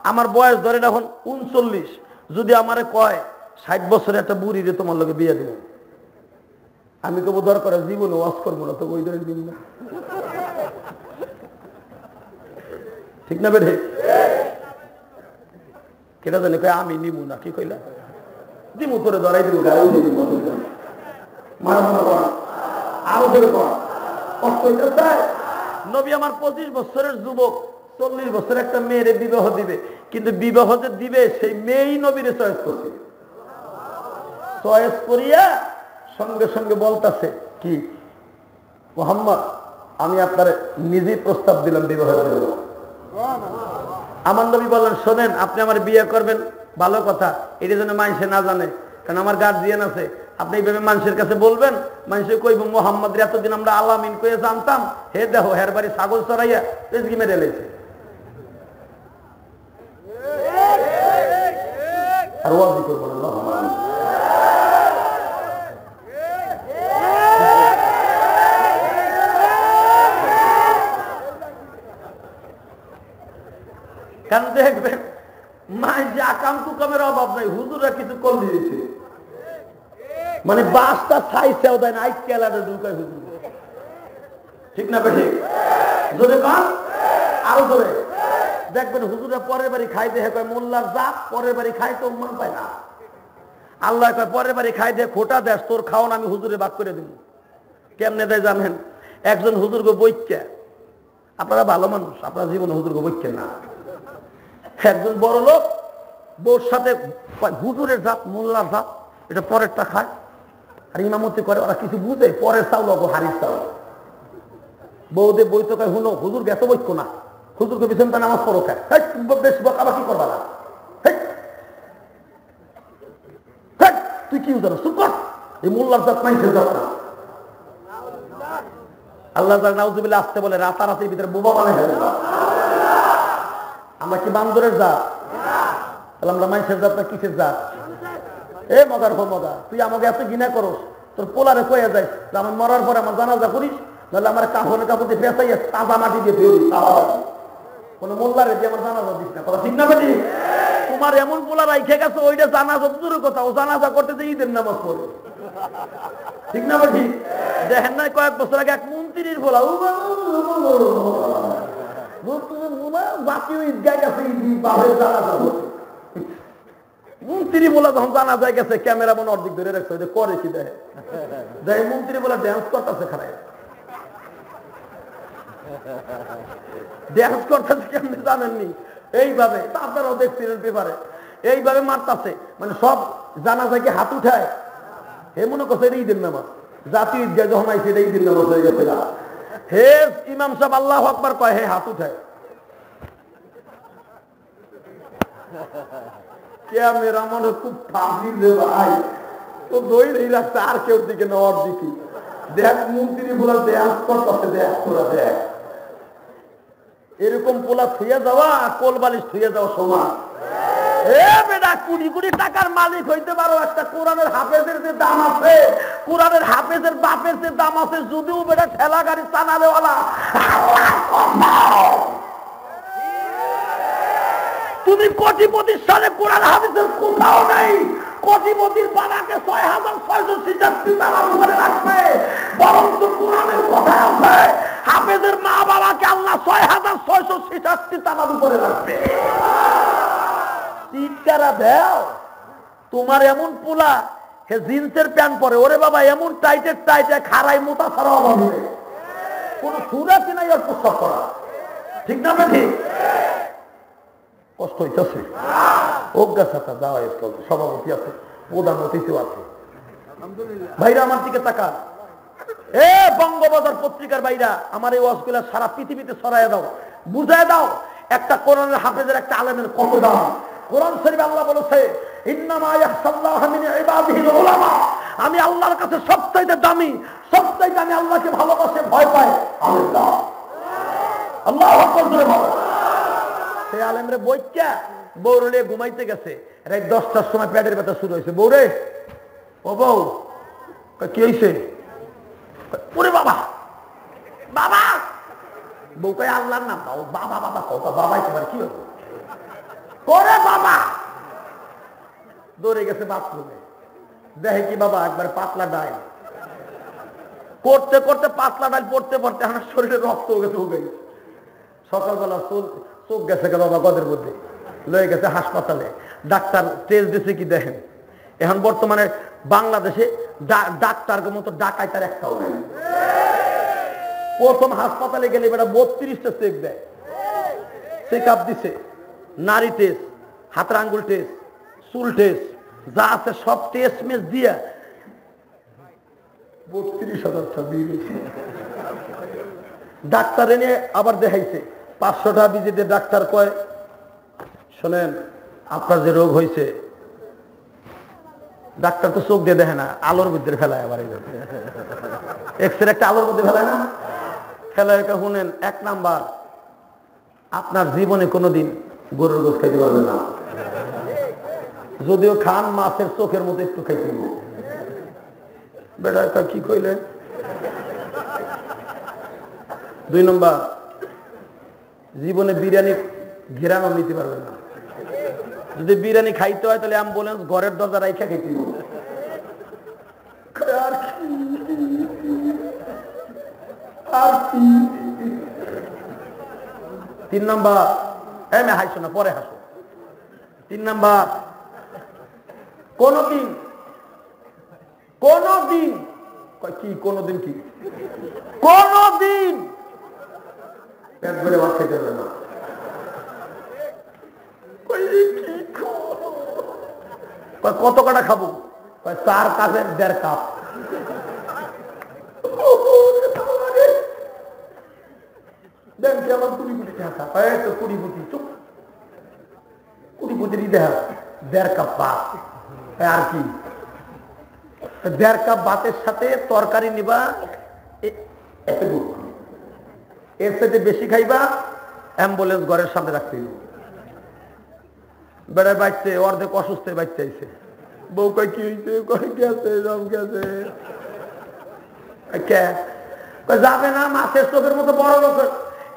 আমার বয়স ধরে এখন 39, যদি আমারে কয় 60 বছরের একটা বুড়ি রে তোমার লগে বিয়ে দিব, আমি কব দরকার জীবনে ওয়াজ করবো না, তো ওই ধরে দিন না। ঠিক না বেঠে? কেটা জানি কয় আমি নিব না, কি কইলা? দিমু তোরে ধরাই দিব, গাড়ি দিব। নবী আমার 25 বছরের যুবক 40 বছরের একটা মেয়েরে বিবাহ দিবে, কিন্তু বিবাহ যে দিবে সেই মেয়েই নবীরে চয়েস করছে। চয়েস করিয়া সঙ্গে সঙ্গে বলতেছে কি, মুহাম্মদ আমি আপনার নিজেই প্রস্তাব দিলাম বিবাহের জন্য। আমার নবী বললেন, শোনেন, আপনি আমার বিয়ে করবেন ভালো কথা, এটা যেন মানুষে না জানে, কারণ আমার গার্জিয়ান আছে। আপনি এইভাবে মানুষের কাছে বলবেন, মানুষে কইব মোহাম্মদ এতদিন আমরা আলামিন কয়ে জানতাম, হে দেখো হের বাড়ি ছাগল চড়াইয়া পেজগি মেরে লেছে। আর ওয়াজি করবো না, কারণ দেখবেন মাই যে আকাম কুকামের অভাব নাই, হুজুরা কিছু কম দিয়েছে, মানে বাসটা ছাইছেও দেয় না, আইকেলাটা ঢুকায় হুজুর। ঠিক না বেঠি? জোরে কান, আরো জোরে। দেখবেন হুজুরা পরের বাড়ি খাই দেখে কয় মোল্লার জাত, পরের বাড়ি খাই তো মান পায় না। আল্লাহ কয় পরের বাড়ি খাই দিয়ে খোটা দেশ, তোর খাওয়ান আমি হুজুরে ভাগ করে দিব। কেমনে দেয় জানেন? একজন হুজুরকে বৈক্যা, আপনারা ভালো মানুষ, আপনারা জীবনে হুজুরকে বৈক্যা না। একজন বড় লোক বউর সাথে হুজুরের জাত, মোল্লার জাত, এটা পরেরটা খায় আর ইমামতি করে, ওরা কিছু বুঝে, পরের চাউল হারির চাউল। বউদের বই তো কয়, হুনো হুজুর এত বৈক্য না, হুজুরকে পিছনে তা নামাজ পড়ো খায়, বেশ আবার কি করবা না, তুই কি জানো, চুপ কর, এই মোল্লার জাত মাইসের জাত না। আল্লাহ নাউজুবিল্লাহ আসতে বলে রাতারাতির ভিতরে বোবা বানাই ফেলে। আমরা কি বান্দরের জাত? তাহলে আমরা মানুষের জাত না কিসের জাত? এ মজার পর মজা, তুই আমাকে এত ঘৃণা করস, তোর পোলারে কয়ে যাই যে আমার মরার পরে আমার জানাজা করিস, নাহলে আমার কাপড়ের কাপড় দিয়ে পেঁচাইয়া তাজা মাটি দিয়ে ফেরিস, কোন মোল্লারে দিয়ে আমার জানাজা দিস না। কথা ঠিক না বেটি? তোমার এমন পোলা রাইখে গেছে, ওইটা জানাজা দূরের কথা, ও জানাজা করতে যে ঈদের নামাজ পড়ে। ঠিক না বেটি? দেখেন না কয়েক বছর আগে এক মন্ত্রীর পোলা জাতীয় ঈদগাহ গেছে, মন্ত্রী বলে তখন জানা যায় গেছে, ক্যামেরা মনে অর্ধেক ধরে রাখছে, করে কি দেখে দেয় মন্ত্রী বলে ড্যান্স করতেছে, খারাপ ড্যান্স করতেছে কেমনি জানেননি? এইভাবে আপনারাও দেখছিলেন পেপারে, এইভাবে মারতাছে, মানে সব জানা যায় কি হাত উঠায়, হে মনে করছে এটা ঈদের নামাজ, জাতীয় ঈদগাহ যখন আইছে এটা ঈদের নামাজ হয়ে গেছে। হে ইমাম সাহেব আল্লাহু আকবার কয়, হে হাত উঠায়, ক্যামেরা মনে খুব ফাঁসি রে ভাই, তো দইরেই রাখছে, আর কেউ দিকে নেওয়ার দিকে দেখ মন্ত্রী বলে ড্যান্স করতেছে, দেখ তোরা দেখ। এরকম পোলা থুয়ে যাওয়া আর কোল বালিশ থুয়ে যাওয়া সমান। এ বেটা, কোটি কোটি টাকার মালিক হইতে পারো, একটা কোরআনের হাফেজের যে দাম আছে, কোরআনের হাফেজের বাপের যে দাম আছে, যদিও বেটা ঠেলা গাড়ি চালাবেওয়ালা, তুমি কোটিপতির সাথে কোরআন হাফেজের কোথাও নেই। কোটিপতির বাবাকে ৬৬৬৬ টাকার উপরে রাখবে, বরঞ্চ কোরআনের কথা আছে হাফেজের মা বাবাকে আল্লাহ ৬৬৬৬ টাকার উপরে রাখবে। চিৎকারা দেও, তোমার এমন পোলা হে জিন্সের প্যান্ট পরে, ওরে বাবা এমন টাইটের টাইটে খারাই মোটা ছাড়া অভাব নেই, কোন সুরা কিনাই আর প্রস্তাব করা। ঠিক না ঠিক? কষ্ট হইতেছে, অজ্ঞাতা যাওয়া সভাপতি আছে, প্রধান অতিথিও আছে। ভাইরা আমার দিকে তাকান, এ বঙ্গবাজার পত্রিকার ভাইরা, আমার এই ওয়াজগুলা সারা পৃথিবীতে ছড়াইয়া দাও, বুঝায় দাও একটা কোরআনের হাফেজের, একটা আলেমের কত দাম। কোরআন শরীফে আল্লাহ বলেছে, ইন্নামা ইয়াখশাল্লাহা মিন ইবাদিহিল উলামা, আমি আল্লাহর কাছে সবচাইতে দামি, সবচাইতে আমি আল্লাহকে ভালোবাসে ভয় পাই আল্লাহ। আল্লাহু আকবার জোরে বলো। সেই আলেমরে বইকা বউরে ঘুমাইতে গেছে, রাত 10টার সময় পেটের ব্যথা শুরু হয়েছে। বউরে, ও বউ কি হয়েছে? ওরে বাবা বাবা, বউ কয় আল্লাহর নাম দাও, বাবা বাবা কও, বাবাই তোমার কি হয়েছে? করে বাবা দৌড়ে গেছে বাথরুমে, দেখে কি বাবা একবার পাতলা ডাইল করতে করতে, পাতলা ডাইল পড়তে পড়তে আমার শরীরে রক্ত গেছে উঠে গেছে। সকালবেলা চোখ গেছে বাবা গদের মধ্যে, লয়ে গেছে হাসপাতালে, ডাক্তার টেস্ট দিছে কি দেখেন, এখন বর্তমানে বাংলাদেশে ডাক্তারের মতো ডাকাইতার একটাও নেই। প্রথম হাসপাতালে গেলে বেটা 32টা চেক দেয়, চেক আপ দিছে, নারী টেস্ট, হাতের আঙ্গুল টেস্ট, চুল টেস্ট, যা আছে সব টেস্ট মেস দিয়ে 32,000 বিল। ডাক্তার এনে আবার দেখাইছে 500টা ভিজিটে। ডাক্তার কয়, শোনেন আপনার যে রোগ হয়েছে, ডাক্তার তো চোখ দিয়ে দেখে না, আলোর মধ্যে ফেলায়। আবার এক্সরে একটা আলোর মধ্যে ফেলায় না, ফেলায়। শুনেন, 1 নাম্বার, আপনার জীবনে কোনোদিন গরুর গোশত খাইতে পারবে না, যদিও খান মাছের চোখের মতো একটু খাইতে। বেটা কি কইলে? 2 নম্বর, জীবনে বিরিয়ানি ঘেরানো নিতে পারবে না, যদি বিরিয়ানি খাইতে হয় তাহলে অ্যাম্বুলেন্স ঘরের দরজা রাইখা খাইতে। আর কি? 3 নম্বর, এমে হাসো না, পরে হাসো। 3 নম্বর, কোনদিন কি কোনদিন কি কোনদিন পেট ভরে ভাত খাইতে পারবে না। কত কটা খাবো? 4 কাপের 1.5 কাপ। ব্যাংকে আমার 20 কোটি টাকা, তো 20 কোটি, চুপ, 20 কোটি দেখা 1.5 কাপ ভাত। আর কি? 1.5 কাপ ভাতের সাথে তরকারি নিবা, এর সাথে বেশি খাইবা, অ্যাম্বুলেন্স ঘরের সামনে রাখতে। বেড়ায় বাচ্চে অর্ধেক অসুস্থ বাচ্চা আইছে, বউ কয় কি হয়েছে? গেছে, সব গেছে। যাবে না, মাছের চোখের মতো বড় লোক,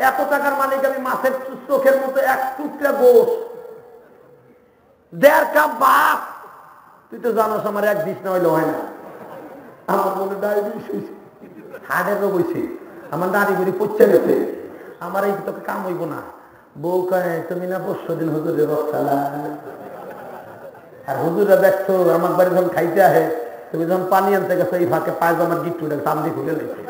এত টাকার মালিক আমি, মাছের চোখের মতো 1 টুকরা গোশ, 1.5 কাপ ভাত। তুই তো জানোস আমার 1 ডিশ না হইলে হয় না। আমার মনে ডায়াবেটিস হয়েছে, হার্টের রোগ হয়েছে, আমার দাঁড়ি গুড়ি পচে গেছে, আমার এই তোকে কাম হইব না। বউ কয় তুমি না 500 দিন হুজুরের রক্ষালা, আর হুজুরা দেখছো আমার বাড়ি যখন খাইতে আহে, তুমি যখন পানি আনতে গেছো এই ফাঁকে পায়জামার গিট্টুটা টান দিয়ে খুলে লেছে,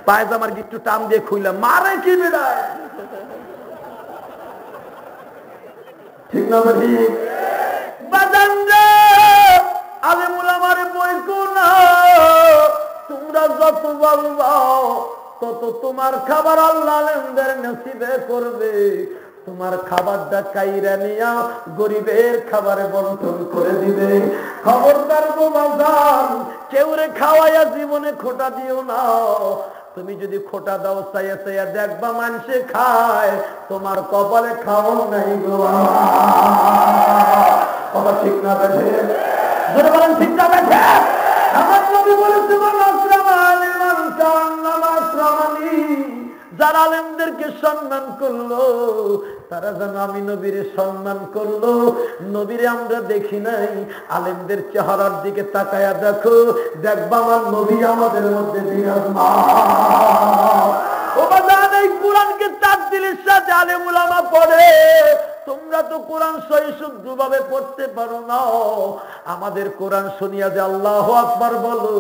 পায়জামার গিট্টু টান দিয়ে খুইলাম, মারে কি বেড়ায়। ঠিক না ঠিক? বাজান রে, আলেমুল আমার বই কোনা, তোমরা যত বলবা তত তোমার খাবার আল্লাহ আলেমদের নসিবে করবে। তোমার খাবারটা কাইরা নিয়া গরিবের খাবারে বন্টন করে দিবে। খবরদার গো বাজান, কেউ রে খাওয়াইয়া জীবনে খোটা দিও না। তুমি যদি খোটা দাও চাইয়া চাইয়া দেখবা মানুষে খায়, তোমার কপালে খাওয়ান নাই গো। কথা ঠিক না বেঠে? যদি বলেন ঠিক না বেঠে? আমার নবী বলেছে যারা আলেমদেরকে সম্মান করলো তারা যেন আমি নবীর সম্মান করলো। নবীরে আমরা দেখি নাই, আলেমদের চেহারার দিকে তাকায়া দেখো, দেখবা আমার নবী আমাদের মধ্যে বিরাজমান। ও বাজান, এই কোরআনকে তাকদীরের সাথে আলেম উলামা পড়ে, তোমরা তো কোরআন সহি শুদ্ধ ভাবে পড়তে পারো না। আমাদের কোরআন শুনিয়া যে আল্লাহু আকবার বলো,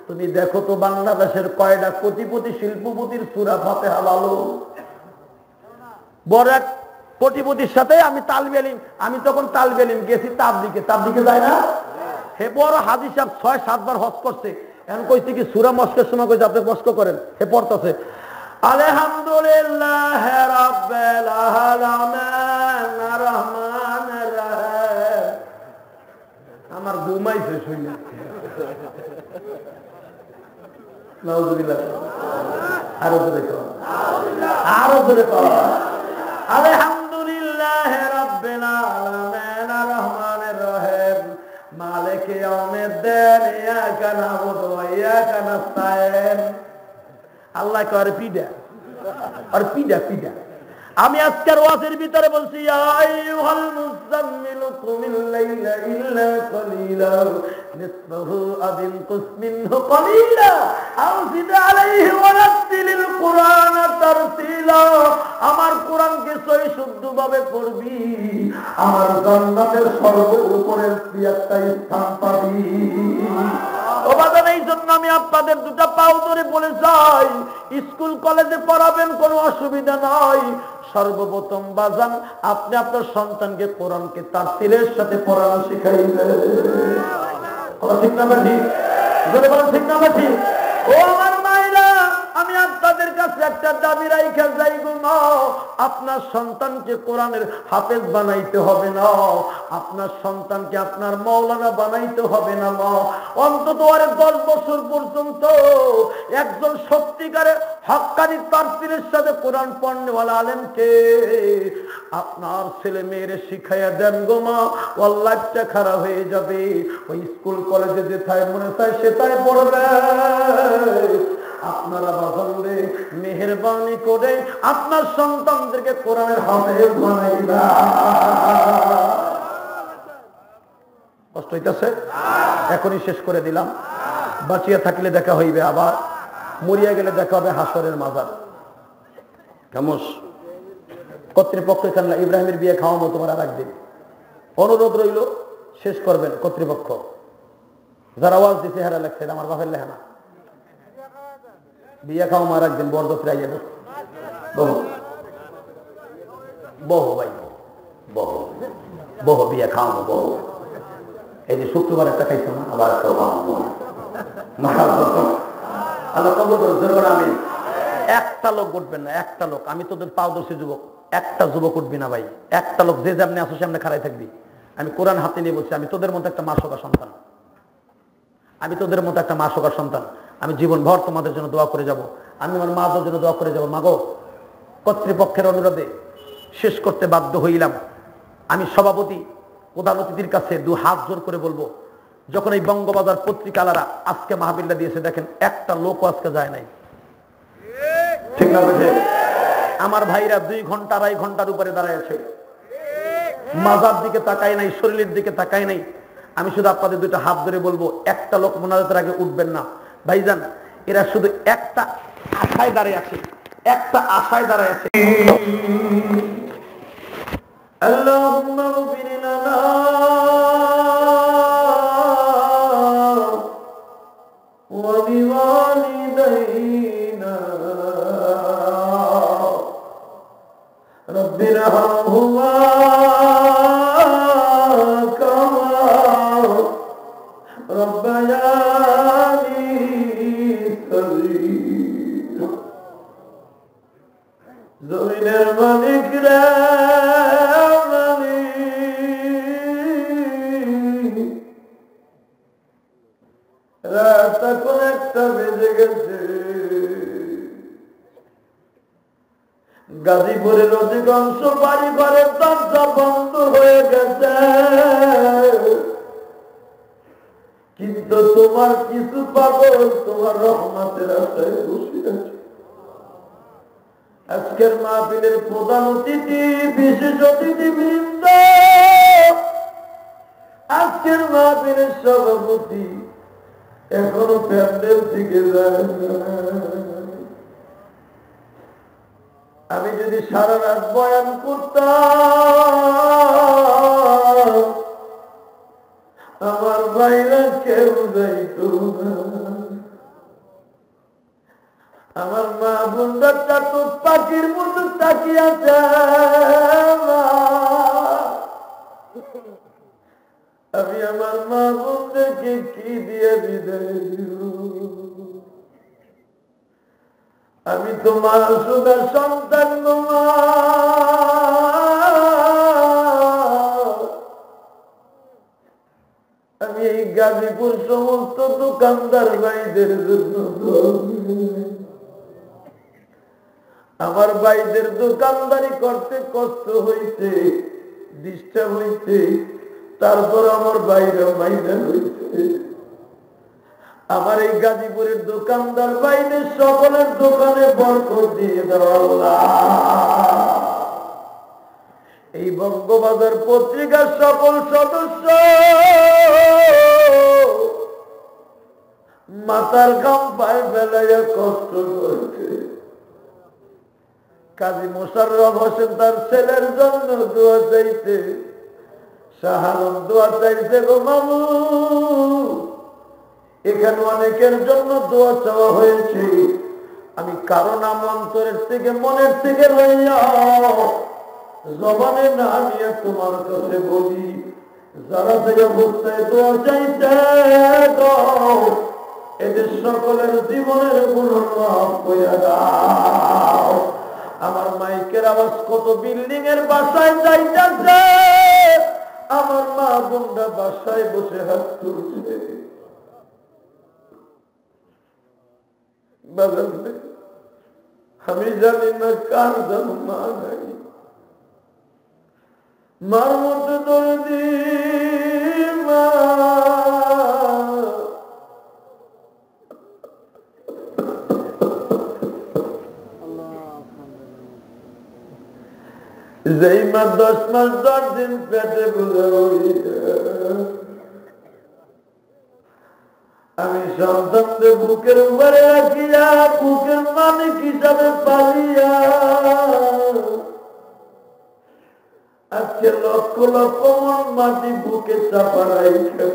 তুমি দেখো তো বাংলাদেশের কয়টা কোটিপতি শিল্পপতির সূরা ফাতিহা ভালো। বড় এক কোটিপতির সাথে আমি তখন তালবে ইলম গেছি তাবলিগে যায় না, হে বড় হাজী সাহেব 6-7 বার হজ করছে। এখন কইছে কি সূরা মস্কের সময় কইছে আপনি মস্ক করেন, হে পড়তেছে আলহামদুলিল্লাহ রাব্বিল আলামিন আর রহমানির রহিম। আমার ঘুমাইছে শুনে, নাউযুবিল্লাহ। আরো জোরে কর, আরো জোরে কর। আলহামদুলিল্লাহ রাব্বিল আলামিন আর রহমানির রহিম মালিকি ইয়াউমিদ্দিন ইয়াকা না'বুদু ওয়া ইয়াকা নাস্তাইন। আল্লাহ কর পিডা আর পিডা পিডা। আমি আজকের ওয়াজের ভিতরে বলছি ইয়া আইয়ুহাল মুযাম্মিলু কুমিল লাইলা ইল্লা কালিলা নিসফাহু আও ইনকুস মিনহু কালিলা আও জিদ আলাইহি ওয়া রাত্তিলিল কুরআন তারতিলা। আমার কোরআনকে সহি শুদ্ধভাবে পড়বি, আমার জান্নাতের সর্বোপরের একটা স্থান পাবি। এই জন্য আমি আপনাদের দুটা পাও ধরে বলে যাই, স্কুল কলেজে পড়াবেন কোনো অসুবিধা নাই, সর্বপ্রথম বাজান আপনি আপনার সন্তানকে কোরআনকে তাফসীরের সাথে পড়ানো শিখাইবেন। ঠিক না ঠিক? জোরে বলেন ঠিক না ঠিক? ও আমার মায়েরা, আমি আপনাদের কাছে একটা দাবি রাইখা যাই গো মা, আপনার সন্তানকে কোরআনের হাফেজ বানাইতে হবে না, আপনার সন্তানকে আপনার মাওলানা বানাইতে হবে না মা। অন্তত আরে 10 বছর পর্যন্ত একজন সত্যিকারের হক্কানি তাফসীরের সাথে কোরআন পড়নেওয়ালা আলেমকে আপনার ছেলে মেয়েরে শিখাইয়া দেন গো মা, ওর লাইফটা খারাপ হয়ে যাবে। ওই স্কুল কলেজে যেথায় মনে চায় সেটাই পড়বে। আপনারা বাজারে মেহেরবানি করে আপনার সন্তানদেরকে কোরআনের হাফেজ বানাইবা। কষ্ট হইতেছে? এখনই শেষ করে দিলাম। বাঁচিয়া থাকলে দেখা হইবে আবার, মরিয়া গেলে দেখা হবে হাসরের মাজার। কেমন কর্তৃপক্ষ এখানে ইব্রাহিমের বিয়ে খাওয়াবো তোমার আর একদিন, অনুরোধ রইল, শেষ করবেন কর্তৃপক্ষ। যারা আওয়াজ দিতে হেরা লাগছে, আমার বাপের লেখা না, বিয়ে খাও মার একদিন বরদত্রে আইয়া বহু বহু ভাই বহু বহু বিয়ে খাওয়ানো বহু। এই যে শুক্রবার একটা খাইছো না, আবার আল্লাহ কবুল করুন। আমি একটা লোক উঠবেন না, একটা লোক, আমি তোদের পারদর্শী যুবক, একটা যুবক উঠবি না ভাই, একটা লোক। যে যেমনি আসো সামনে খাড়াই থাকবি। আমি কোরআন হাতে নিয়ে বলছি, আমি তোদের মতো একটা মাসকা সন্তান, আমি তোদের মতো একটা মাসকা সন্তান। আমি জীবনভর তোমাদের জন্য দোয়া করে যাব, আমি আমার মাদের জন্য দোয়া করে যাব। মাগো, কর্তৃপক্ষের অনুরোধে শেষ করতে বাধ্য হইলাম। আমি সভাপতি প্রধান অতিথির কাছে 2 হাত জোর করে বলবো, যখন এই বঙ্গবাজার পত্রিকালারা আজকে মাহফিলটা দিয়েছে, দেখেন একটা লোকও আজকে যায় নাই। ঠিক না? আমার ভাইরা 2 ঘন্টা 2.5 ঘন্টার উপরে দাঁড়ায় আছে, মাজার দিকে তাকায় নাই, শরীরের দিকে তাকায় নাই। আমি শুধু আপনাদের 2টা হাত ধরে বলবো, একটা লোক মোনাজাতের আগে উঠবেন না ভাইজান। এরা শুধু একটা আশায় দাঁড়িয়ে আছে, একটা আশায় দাঁড়ায় আছে। আল্লাহুম্মা গফির লানা ওয়া বিওয়ালিদাইনা রাব্বিরহামহুমা কামা রাব্বায়ানি সগীরা। জমিনের মালিক রে রাত এখন 1টা বেজে গেছে, গাজীপুরের অধিকাংশ বাড়ি ঘরের দরজা বন্ধ হয়ে গেছে, কিন্তু তোমার কিছু পাগল তোমার রহমতের আশায় বসে আছে। আজকের মাহফিলের প্রধান অতিথি, বিশেষ অতিথি বৃন্দ, আজকের মাহফিলের সভাপতি এখনো প্যান্ডেল থেকে যায় না। আমি যদি সারা রাত বয়ান করতাম, আমার ভাইরা কেউ যাইতো না। আমার মা বোনরা চাতক পাখির মতো তাকিয়ে আছে। আমি আমার মা বোনদেরকে কি দিয়ে বিদায় দিব? আমি তোমার সুগার সন্তান গো মা। আমি এই গাজীপুর সমস্ত দোকানদার ভাইদের জন্য, আমার ভাইদের দোকানদারি করতে কষ্ট হইছে, ডিস্টার্ব হইছে, তারপর আমার বাইরে মাইনা হইছে। আমার এই গাজীপুরের দোকানদার ভাইদের সকলের দোকানে বরকত দিয়ে দেওয়া। এই বঙ্গবাজার পত্রিকার সকল সদস্য মাথার ঘাম পায়ে ফেলাইয়া কষ্ট করছে। কাজী মোশাররফ হোসেন তার ছেলের জন্য দোয়া চাইছে, শাহ আলম দোয়া চাইছে গো মামু। এখানে অনেকের জন্য দোয়া চাওয়া হয়েছে, আমি কারো নাম অন্তরের থেকে মনের থেকে লইয়া জবানে না নিয়ে তোমার কাছে বলি, যারা থেকে বুঝতে দোয়া চাইতে এদের সকলের জীবনের গুণ মাফ করে দাও। আমার মাইকের আওয়াজ কত বিল্ডিং এর বাসায় যাইতেছে, আমার মা বোনরা বাসায় বসে হাত তুলছে। আমি জানি না কার যেন মা নাই, মার মতো দরদি মা। যেই মা 10 মাস 10 দিন পেটে বুঝে আমি সন্তানদের বুকের উপরে রাখিয়া বুকের মালিক হিসাবে পালিয়া আজকে লক্ষ লক্ষ মন মাটি বুকে চাপা রাইখা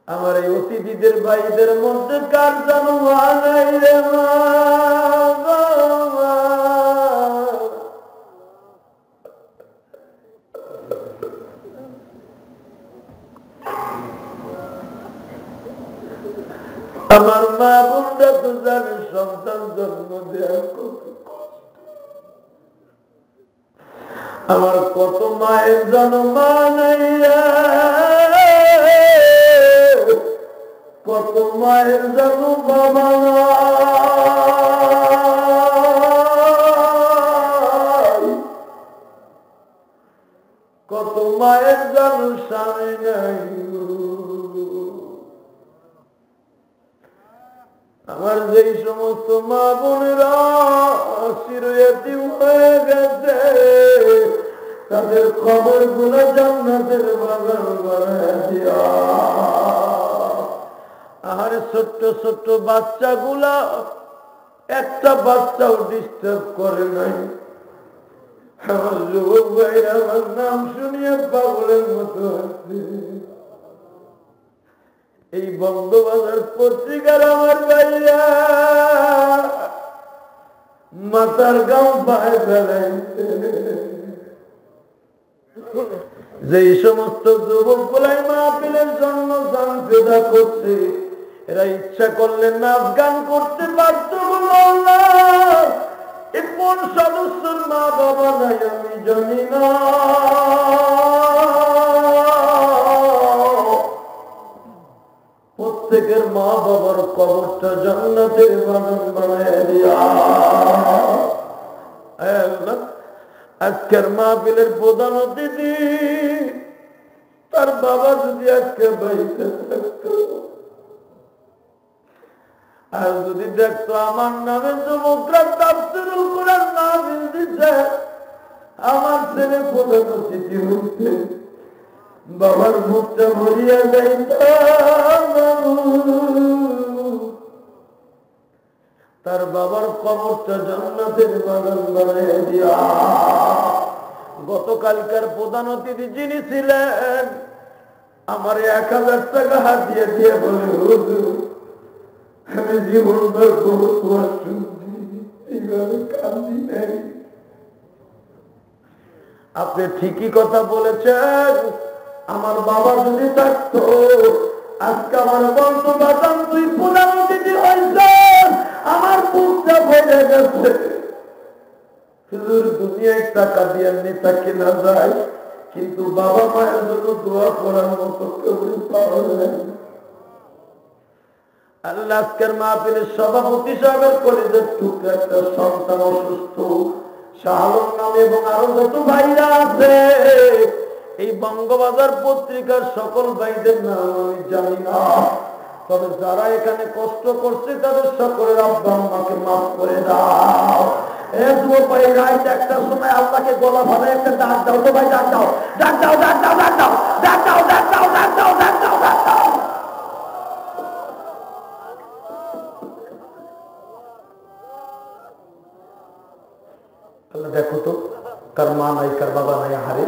আমার এই অতিথিদের ভাইদের মধ্যে কার জানো মা নাই রে মা। আমার মা বোনরা তো জানে সন্তান জন্ম দেওয়া কত কষ্ট। আমার কত মায়ের জন্ম নাই, কত মায়ের জন্ম বাবা নাই, কত মায়ের জন্ম স্বামী নাই। আমার যেই সমস্ত মা বোনেরা চিরয়াতি হয়ে গেছে তাদের খবর গুলো জান্নাতের বাগান বানায় দিয়া। আর ছোট্ট ছোট্ট বাচ্চাগুলা একটা বাচ্চাও ডিস্টার্ব করে নাই। আমার যুবক ভাই আমার নাম শুনিয়ে পাগলের মতো আছে। এই বঙ্গবাজার পত্রিকার আমার ভাইয়া মাথার গাও পায়ে ফেলাইছে। যে সমস্ত যুবক গুলাই মাহফিলের জন্য জান ফেদা করছে, এরা ইচ্ছা করলে নাচ গান করতে পারত। কোন সদস্যের মা বাবা নাই আমি জানি না। প্রত্যেকের মা বাবার কবরটা জান্নাতের বাগান বানায় দিয়া। আজকের মাহফিলের প্রধান অতিথি তার বাবা যদি আজকে বাইতে থাকতো আর যদি দেখতো আমার নামে যুবকরা তাফসীরুল কোরআন মাহফিল দিচ্ছে, আমার ছেলে প্রধান অতিথি হইতে বাবার মুখটা ভরিয়া যাইত। তার বাবার কবরটা জান্নাতের বাগান বানায় দিয়া। গতকালকার প্রধান অতিথি যিনি ছিলেন আমার 1000 টাকা হাতিয়ে দিয়ে বলে, হুজুর আমি জীবনভর বহুত শুনছি, এইভাবে কান্দি নাই। আপনি ঠিকই কথা বলেছেন। আমার বাবা যদি থাকতো আজকে আমার বন্ধু বাতাম তুই প্রধান অতিথি হয়েছেন, আমার বুকটা ভরে গেছে। দুনিয়ায় টাকা দিয়ে নেতা কেনা যায়, কিন্তু বাবা মায়ের জন্য দোয়া করার মতো কেউ পাওয়া যায়। আল্লাহ আজকের মাহফিলের সভাপতি সাহেবের কলেজের টুকরা একটা সন্তান অসুস্থ, শাহলম নামে এবং আরো যত ভাইরা আছে এই বঙ্গবাজার পত্রিকার সকল ভাইদের নাম আমি জানি না, তবে যারা এখানে কষ্ট করছে তাদের সকলের আব্বা আম্মাকে মাফ করে দাও। ভাই রাত 1টার সময় আল্লাহকে গলা ভাবে একটা ডাক দাও তো ভাই, ডাক দাও, ডাক দাও, ডাক দাও, ডাক দাও, ডাক দাও, ডাক দাও, ডাক দাও, ডাক দাও, ডাক দাও। দেখো তো কার মা নাই, কার বাবা নাই। হারে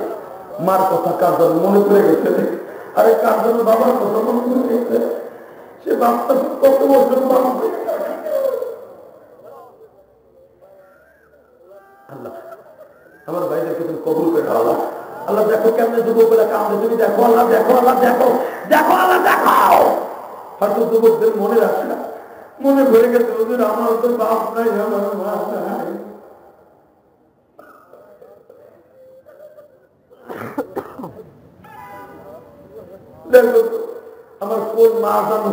মার কথা কার জন্য মনে পড়ে গেছে, আরে কার জন্য বাবার কথা মনে পড়ে গেছে। সে বাচ্চাকে কত বছর বাঁচবে। আল্লাহ আমার ভাইদেরকে তুমি কবুল করে দাও। আল্লাহ আল্লাহ দেখো কেমনে যুবকেরা কামড়ে, তুমি দেখো আল্লাহ, দেখো আল্লাহ, দেখো দেখো আল্লাহ, দেখাও। হয়তো যুবকদের মনে রাখছে না, মনে ভরে গেছে হুজুর আমার তো বাপ নাই, আমার মা নাই। দেখো আমার কোন মা জানো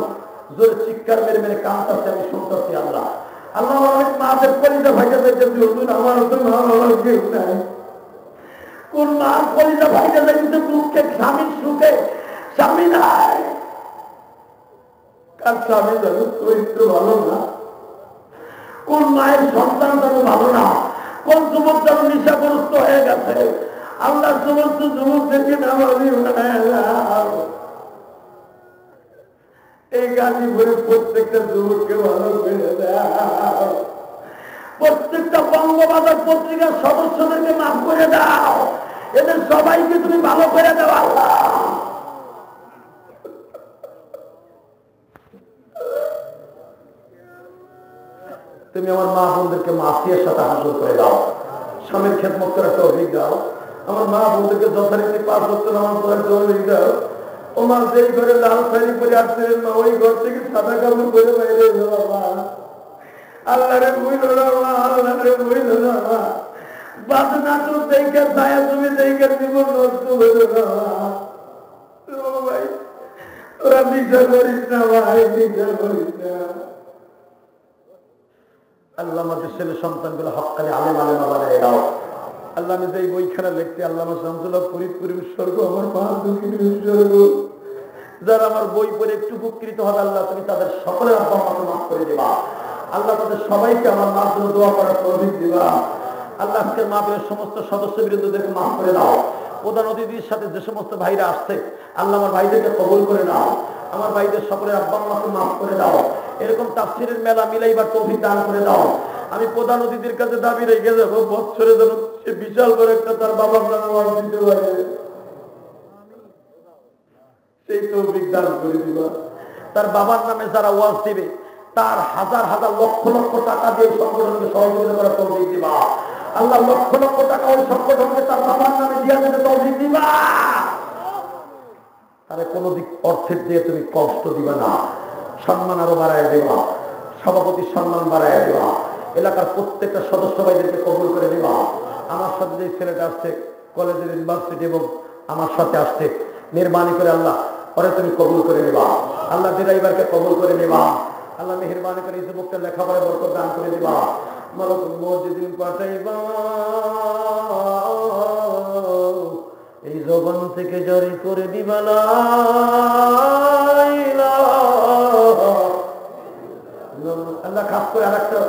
জোরে চিৎকার মেরে মেরে কাঁদতেছে, আমি শুনতেছি। আল্লাহ আল্লাহ অনেক মাদের কলিজা ভাইটা যাইতেছে হুজুর আমার তো মা বাবার কেউ নাই। কোন মার কলিজা ভাইটা যাইতেছে দুঃখে, স্বামীর সুখে স্বামী নাই। কার স্বামী জানো চরিত্র ভালো না, কোন মায়ের সন্তান যেন ভালো না, কোন যুবক যেন নেশাগ্রস্ত হয়ে গেছে। আল্লাহ সমস্ত যুবকদেরকে নামাজি বানায়, এই গাজীপুরের প্রত্যেকটা যুবককে ভালো করে দাও, প্রত্যেকটা বঙ্গবাজার পত্রিকার সদস্যদেরকে মাফ করে দাও, এদের সবাইকে তুমি ভালো করে দাও। আল্লাহ তুমি আমার মা বোনদেরকে মাফিয়ার সাথে হাসিল করে দাও, স্বামীর খেদমত করার তৌফিক দাও। আমার মা বোনদেরকে যথারীতি 5 ওয়াক্ত নামাজ পড়ার তৌফিক দাও। ও মা যেই ঘরে লাল শাড়ি পরে আসছিলেন মা, ওই ঘর থেকে সাদা কাপড় পরে বাইরে যাওয়া মা। আল্লাহ রে বুঝলো না মা, আল্লাহ রে বুঝলো না মা, বাদনা তো দেখে ছায়া তুমি দেখে জীবন নষ্ট হলো না মা। ভাই তোরা বিচার করিস না ভাই, বিচার করিস না। আল্লাহ আমাদের ছেলে সন্তানগুলো হক্কানি আলেম আলেমা বানায় দাও। আল্লাহ আমি যেই বইখানা লিখতে আল্লামা শামসুল্লাহ ফরিদপুরের উৎসর্গ, আমার মা দুঃখীর উৎসর্গ, যারা আমার বই পড়ে একটু উপকৃত হবে আল্লাহ তুমি তাদের সকলের আব্বা মাকে মাফ করে দিবা। আল্লাহ তাদের সবাইকে আমার মার জন্য দোয়া করার তৌফিক দিবা। আল্লাহ আজকের মাহফিলের সমস্ত সদস্য বিরুদ্ধদেরকে মাফ করে দাও। প্রধান অতিথির সাথে যে সমস্ত ভাইরা আসছে আল্লাহ আমার ভাইদেরকে কবুল করে নাও, আমার ভাইদের সকলের আব্বা মাকে মাফ করে দাও। এরকম তাফসীরের মেলা মিলাইবার তৌফিক দান করে দাও। আমি প্রধান অতিথির কাছে দাবি রেখে যাবো, বছরে যেন সে বিশাল করে একটা তার বাবার নামে ওয়াজ দিতে পারে, সেই তৌফিক দান করে দিবা। তার বাবার নামে যারা ওয়াজ দিবে তার হাজার হাজার লক্ষ লক্ষ টাকা দিয়ে সংগঠনকে সহযোগিতা করার তৌফিক দিবা। আল্লাহ লক্ষ লক্ষ টাকা ওই সংগঠনকে তার বাবার নামে দিয়ে দিতে তৌফিক দিবা। তাহলে কোনো দিক অর্থের দিয়ে তুমি কষ্ট দিবা না, সম্মান আরো বাড়ায় দেবা, সভাপতির সম্মান বাড়ায় দেবা, এলাকার প্রত্যেকটা সদস্য ভাইদেরকে কবুল করে দেবা। আমার সাথে যে ছেলেটা আসছে কলেজের ইউনিভার্সিটি এবং আমার সাথে আসছে, মেহরবানি করে আল্লাহ পরে তুমি কবুল করে নেবা। আল্লাহ ড্রাইভারকে কবুল করে নেবা। আল্লাহ মেহরবানি করে এই যুবকটা লেখাপড়া বরকত দান করে দিবা। মালাকুল মউত যেদিন পাঠাইবা এই জবান থেকে জারি করে দিবা লা ইলাহা। আল্লাহ খাস করে আরেকটা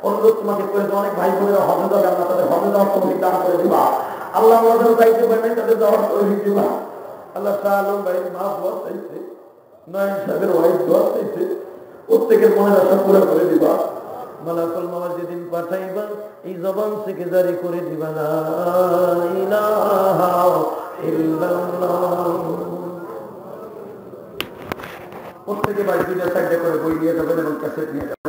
অনুরোধ তোমাকে করে, অনেক ভাই বোনেরা হজে যাবে, আল্লাহ তাদের হজে যাওয়ার তৌফিক দান করে দিবা। আল্লাহ আমাদের যাইতে পারে নাই তাদের যাওয়ার তৌফিক দিবা। আল্লাহ শাহ আলম ভাইয়ের মা দোয়া চাইছে, নয়ন সাহেবের ওয়াইফ দোয়া চাইছে, প্রত্যেকের মনের আশা পুরো করে দিবা। মালাকুল মউত যেদিন পাঠাইবা এই জবান থেকে জারি করে দিবা লা ইলাহা ইল্লাল্লাহ। প্রত্যেকে বাড়ি দুইটা সাইডে করে বই নিয়ে যাবেন এবং ক্যাসেট নিয়ে যাবেন।